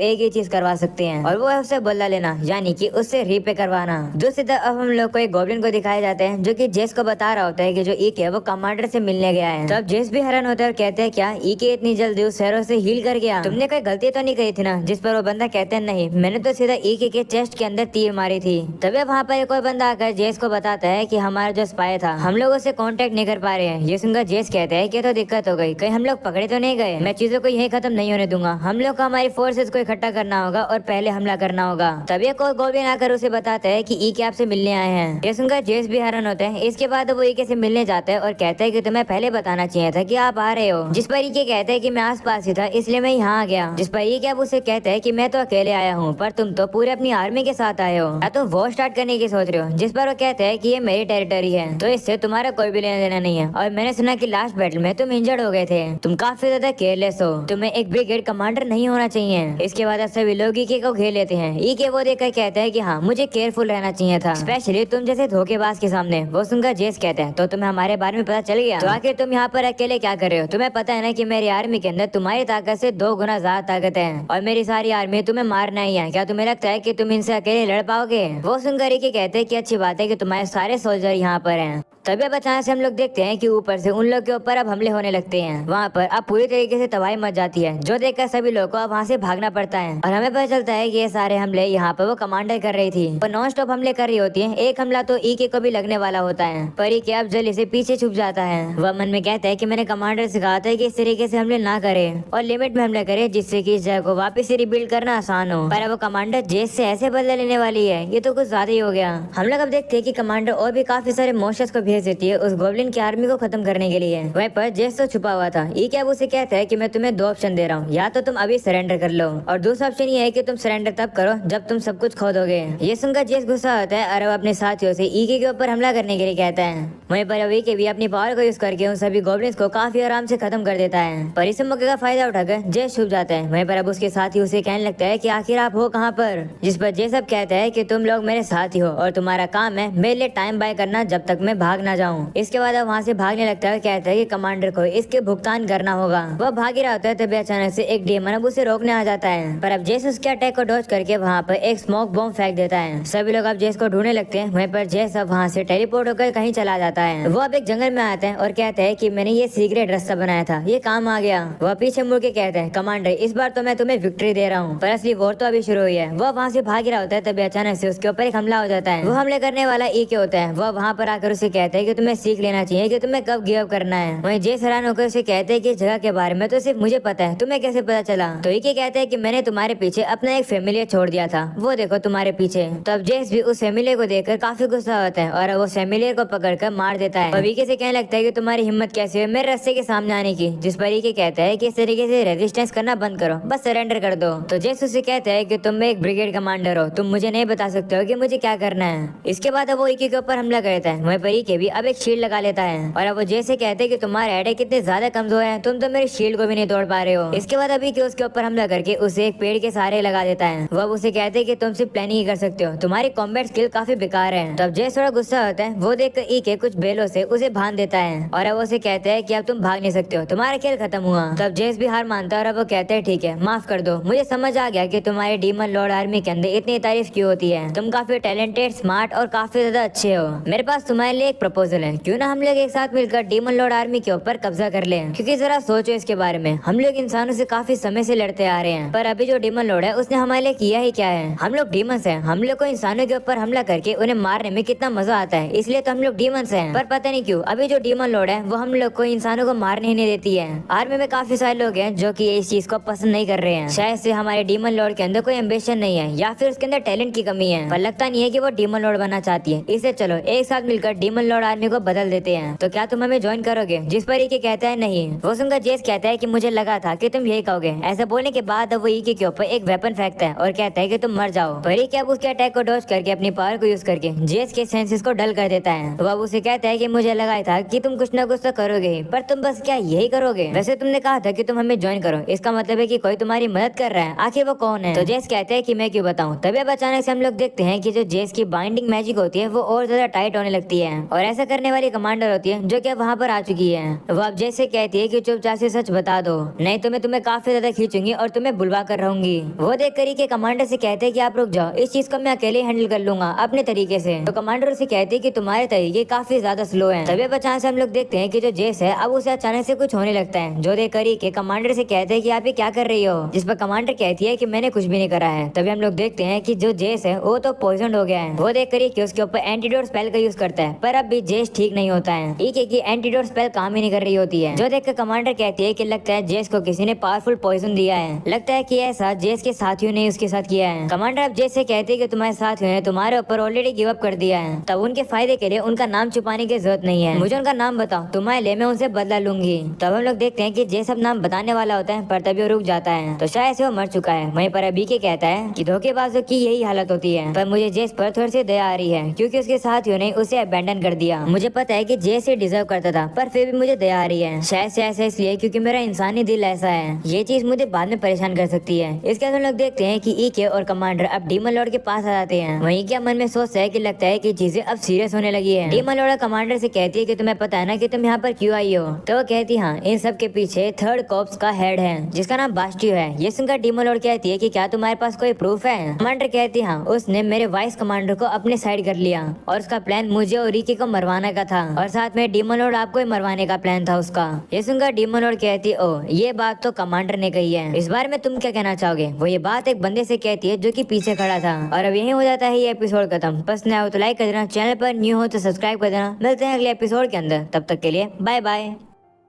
एक ही चीज करवा सकते हैं और वो है उससे बदला लेना, यानी कि उससे रीपे करवाना। दूसरी तरफ अब हम लोग को एक गॉब्लिन को दिखाया जाता है जो कि जेस को बता रहा होता है कि जो ईके है वो कमांडर से मिलने गया है। तो अब जेस भी हैरान होता है और कहते हैं क्या ईके इतनी जल्दी उस शहरों से हील कर गया? तुमने कोई गलती तो नहीं कही थी ना? जिस पर वो बंदा कहते हैं नहीं, मैंने तो सीधा ईके के चेस्ट के अंदर तीर मारी थी। तभी वहाँ पर कोई बंदा आकर जेस को बताता है कि हमारा जो स्पाई था हम लोग उससे कांटेक्ट नहीं कर पा रहे हैं। ये सुनकर जेस कहते हैं कि तो दिक्कत हो गई, कहीं हम लोग पकड़े तो नहीं गए? मैं चीजों को यही खत्म नहीं होने दूंगा, हम लोग को हमारी फोर्सेस को इकट्ठा करना होगा और पहले हमला करना होगा। तभी कोई गॉब्लिन आकर उसे बताता है कि ईके आपसे मिलने आए हैं। ये सुनकर जेस भी हैरान होता है। इसके बाद वो ईके से मिलने जाता है और कहता है कि तुम्हें पहले बताना चाहिए था कि आप आ रहे हो। जिस पर ईके कहता है कि मैं आस पास ही था इसलिए मैं यहाँ आ गया। जिस पर ईके अब उसे कहता है कि मैं तो अकेले आया हूँ पर तुम तो पूरे अपनी आर्मी के साथ आए हो, या तुम वो स्टार्ट करने की सोच रहे हो? जिस पर वो कहते हैं कि ये मेरी टेरिटरी है तो इससे तुम्हारा कोई भी लेना देना नहीं है। और मैंने सुना कि लास्ट बैटल में तुम इंजर्ड हो गए थे, तुम काफी ज्यादा केयरलेस हो, तुम्हें एक ब्रिगेड कमांडर नहीं होना चाहिए। इसके बाद सभी लोग ईके को घेर लेते हैं। ईके वो देखकर कहता है कि हाँ मुझे केयरफुल रहना चाहिए था, स्पेशली तुम जैसे धोखेबाज के सामने। वो सुनकर जेस कहते हैं तो तुम्हें हमारे बारे में पता चल गया? तो आखिर तुम यहाँ पर अकेले क्या कर रहे हो? तुम्हें पता है ना कि मेरी आर्मी के अंदर तुम्हारी ताकत से 2 गुना ज्यादा ताकत है और मेरी सारी आर्मी तुम्हें मारना ही है। क्या तुम्हें लगता है कि तुम इनसे अकेले लड़ पाओगे? वो सुनकर ईके कहते हैं कि अच्छी बात है कि तुम्हारे सारे सोल्जर यहाँ पर हैं। तभी अब अचानक से हम लोग देखते हैं कि ऊपर से उन लोग के ऊपर अब हमले होने लगते हैं। वहाँ पर अब पूरी तरीके से तबाही मच जाती है, जो देखकर सभी लोगों को अब वहाँ से भागना पड़ता है। और हमें पता चलता है कि ये सारे हमले यहाँ पर वो कमांडर कर रही थी। वो नॉन स्टॉप हमले कर रही होती है। एक हमला तो ईके को भी लगने वाला होता है, पर ईके अब जल्दी से पीछे छुप जाता है। वह मन में कहता है कि मैंने कमांडर से कहा था कि इस तरीके से हमले ना करे और लिमिट में हमले करे, जिससे कि इस जगह को वापस से रिबिल्ड करना आसान हो। पर अब वो कमांडर जेस से ऐसे बदला लेने वाली है, ये तो कुछ ज्यादा ही हो गया। हम लोग अब देखते हैं कि कमांडर और भी काफी सारे मोशंस को भेज देती है उस गॉब्लिन की आर्मी को खत्म करने के लिए। वहीं पर जेस तो छुपा हुआ था। ईके अब उसे कहता है कि मैं तुम्हें 2 ऑप्शन दे रहा हूँ, या तो तुम अभी सरेंडर कर लो और दूसरा ऑप्शन ये है कि तुम सरेंडर तब करो जब तुम सब कुछ खो दोगे। ये सुनकर जेस गुस्सा होता है और अपने साथियों से ईके के ऊपर हमला करने के लिए कहता है। वहीं पर ईके भी अपनी पावर को यूज करके उन सभी गॉब्लिन्स को काफी आराम से खत्म कर देता है। पर इस मौके का फायदा उठाकर जेस छुप जाता है। वहीं पर अब उसके साथी उसे कहने लगता है कि आखिर आप हो कहाँ पर? जिस पर जेस अब कहता है कि तुम लोग मेरे साथी हो और तुम्हारा काम है मेरे लिए टाइम बाय करना जब तक मैं भाग ना जाऊँ। इसके बाद अब वहाँ से भागने लगता है, कहता है कि कमांडर को इसके भुगतान करना होगा। वह भाग ही रहा होता है तभी अचानक से एक डेमन अब उसे रोकने आ जाता है। पर अब जेस उसके अटैक को डॉज करके वहाँ पर एक स्मोक बॉम्ब फेंक देता है। सभी लोग अब जेस को ढूंढने लगते हैं। वहीं पर जेस अब वहाँ से टेलीपोर्ट होकर कहीं चला जाता है। वो अब एक जंगल में आता है और कहता है कि मैंने ये सीक्रेट रास्ता बनाया था, ये काम आ गया। वह पीछे मुड़ के कहता है कमांडर इस बार तो मैं तुम्हें विक्ट्री दे रहा हूँ, पर असली वॉर तो अभी शुरू हुई है। वह वहाँ से भाग रहा होता है तभी अचानक से उसके ऊपर एक हमला हो जाता है। वो हमले करने वाला ईके होता है। वह वहाँ पर आकर उसे कहता है कि तुम्हें सीख लेना चाहिए कि तुम्हें कब गिव अप करना है। वहीं जेस हैरान होकर उसे कहते हैं कि इस जगह के बारे में तो सिर्फ मुझे पता है, तुम्हें कैसे पता चला? तो ईके कहता है कि मैंने तुम्हारे पीछे अपना एक फैमिलियर छोड़ दिया था, वो देखो तुम्हारे पीछे। तो अब जेस भी उस फैमिलियर को देखकर काफी गुस्सा होता है और वो फैमिलियर को पकड़कर मार देता है। अब ईके से कहने लगता है कि तुम्हारी हिम्मत कैसे हुई मेरे रास्ते के सामने आने की? जिस पर ईके कहता है कि इस तरीके से रेजिस्टेंस करना बंद करो, बस सरेंडर कर दो। तो जेस उसे कहता है कि तुम एक ब्रिगेड कमांडर हो, तुम मुझे नहीं बता सकते हो कि मुझे क्या करना है। इसके बाद अब वो ईके के ऊपर हमला करता है। वहीं पर ईके भी अब एक शील्ड लगा लेता है और अब वो जेस से कहते हैं कि तुम्हारे अटैक कितने ज्यादा कमजोर है, तुम तो मेरे शील्ड को भी नहीं तोड़ पा रहे हो। इसके बाद अभी के उसके ऊपर हमला करके उसे एक पेड़ के सहारे लगा देता है। वह उसे कहते हैं कि तुम सिर्फ प्लानिंग ही कर सकते हो, तुम्हारी कॉम्बैट स्किल काफी बेकार है। तब जेस थोड़ा गुस्सा होता है। वो देखकर ईके कुछ बेलों से उसे बांध देता है और अब उसे कहता है कि अब तुम भाग नहीं सकते हो, तुम्हारा खेल खत्म हुआ। तब जेस भी हार मानता है और अब वो कहते हैं ठीक है माफ कर दो, मुझे समझ आ गया कि तुम्हारे डीमन लॉर्ड आर्मी के अंदर इतनी तारीफ क्यों होती है। तुम काफी टैलेंटेड, स्मार्ट और काफी ज्यादा अच्छे हो। मेरे पास तुम्हारे लिए एक प्रपोजल है, क्यों ना हम लोग एक साथ मिलकर डीमन लॉर्ड आर्मी के ऊपर कब्जा कर ले? क्योंकि जरा सोचो इसके बारे में, हम लोग इंसानों से काफी समय से लड़ते आ रहे हैं, पर अभी जो डीमन लॉर्ड है उसने हमारे लिए किया ही क्या है? हम लोग डीमंस हैं, हम लोग को इंसानों के ऊपर हमला करके उन्हें मारने में कितना मजा आता है, इसलिए तो हम लोग डीमंस हैं। पर पता नहीं क्यों अभी जो डीमन लॉर्ड है वो हम लोग को इंसानों को मारने ही नहीं देती है। आर्मी में काफी सारे लोग हैं जो कि इस चीज को पसंद नहीं कर रहे हैं। शायद से हमारे डीमन लॉर्ड के अंदर कोई एम्बिशन नहीं है या फिर उसके अंदर टैलेंट की कमी है, पर लगता नहीं है कि वो डीमन लॉर्ड बनना चाहती है। इसलिए चलो एक साथ मिलकर डीमन लॉर्ड आर्मी को बदल देते हैं। तो क्या तुम हमें ज्वाइन करोगे? जिस पर ईके कहता है नहीं। वो सुनकर जेस कहता है कि मुझे लगा था कि तुम यही कहोगे। ऐसा बोलने के बाद वो ईके के ऊपर एक वेपन फेंकता है और कहता है कि तुम मर जाओ। पर ईके अब उसके अटैक को डॉज करके अपनी पावर को यूज करके जेस के सेंसेस को डल कर देता है। वो अब उसे कहता है कि मुझे लगा था कि तुम कुछ ना कुछ तो करोगे ही, पर तुम बस क्या यही करोगे? वैसे तुमने कहा था कि तुम हमें ज्वाइन करो, इसका मतलब है कि कोई तुम्हारी मदद कर रहा है, आखिर वो कौन है? तो जेस कहते हैं कि मैं क्यों बताऊं। तभी अब अचानक से हम लोग देखते हैं कि जो जेस की बाइंडिंग मैजिक होती है वो और ज्यादा टाइट होने लगती है और ऐसा करने वाली कमांडर होती है जो कि अब वहाँ पर आ चुकी है। वो अब जेस से कहती है कि चुपचाप से सच बता दो, नहीं तो मैं तुम्हें काफी ज्यादा खींचूंगी और तुम्हें बुलवा कर रहूंगी। वो देख कर के कमांडर से कहते हैं कि आप रुक जाओ, इस चीज को मैं अकेले हैंडल कर लूंगा अपने तरीके से। तो कमांडर उसे कहती है कि तुम्हारे तरीके काफी ज्यादा स्लो हैं। तभी अब अचानक से हम लोग देखते हैं कि जो जेस है अब उसे अचानक से कुछ होने लगता है, जो देख कर के कमांडर से कहते हैं कि आप ये क्या कर रही हो, जिस पर कमांडर कहती है कि मैंने कुछ भी नहीं करा है। तभी हम लोग देखते हैं कि जो जेस है वो तो पॉइजन हो गया है। वो देख कर कि उसके ऊपर एंटीडोट स्पेल का यूज करता है, पर अब भी जेस ठीक नहीं होता है। एक की एंटीडोट स्पेल काम ही नहीं कर रही होती है, जो देख कर कमांडर कहती है कि लगता है जेस को किसी ने पावरफुल पॉइजन दिया है। लगता है कि ऐसा जेस के साथियों ने उसके साथ किया है। कमांडर अब जेस से कहती है कि तुम्हारे साथियों ने तुम्हारे ऊपर ऑलरेडी गिव अप कर दिया है, तब उनके फायदे के लिए उनका नाम छुपाने की जरूरत नहीं है। मुझे उनका नाम बताओ, तुम्हारे लिए मैं उनसे बदला लूंगी। तब हम लोग देखते हैं कि जेस अब नाम बताने वाला होता है, पर तभी वो रुक जाता है, तो शायद से वो मर चुका है। वहीं पर अभी के कहता है कि धोखेबाजों की यही हालत होती है, पर मुझे जेस पर थोड़ी सी दया आ रही है क्योंकि उसके साथियों ने उसे अबैंडन कर दिया। मुझे पता है कि जेस ये डिजर्व करता था, पर फिर भी मुझे दया आ रही है। शायद से ऐसा इसलिए क्योंकि मेरा इंसानी दिल ऐसा है, ये चीज मुझे बाद में परेशान कर सकती है। इसके बाद हम लोग देखते हैं कि ईके और कमांडर अब डीमन लॉर्ड के पास आ जाते हैं। वहीं क्या मन में सोचता है कि लगता है कि चीजें अब सीरियस होने लगी है। डीमन लॉर्ड कमांडर से कहती है कि तुम्हें पता है ना कि तुम यहाँ पर क्यों आई हो? तो वो कहती हाँ, इन सब के पीछे थर्ड कॉप्स का हेड है जिसका नाम बास्टियो है। ये सुनकर डीमन लॉर्ड कहती है कि क्या तुम्हारे पास कोई प्रूफ है? कमांडर कहती हाँ, उसने मेरे वाइस कमांडर को अपने साइड कर लिया और उसका प्लान मुझे और रीकी को मरवाने का था और साथ में डीमन लॉर्ड आपको ही मरवाने का प्लान था उसका। ये सुनकर डीमन लॉर्ड कहती ओ, ये बात तो कमांडर ने कही है, इस बारे में तुम क्या कहना चाहोगे? वो ये बात एक बंदे से कहती है जो कि पीछे खड़ा था। और अब यही हो जाता है ये एपिसोड खत्म। पसंद आया हो तो लाइक कर देना, चैनल पर न्यू हो तो सब्सक्राइब कर देना। मिलते हैं अगले एपिसोड के अंदर, तब तक के लिए बाय बाय।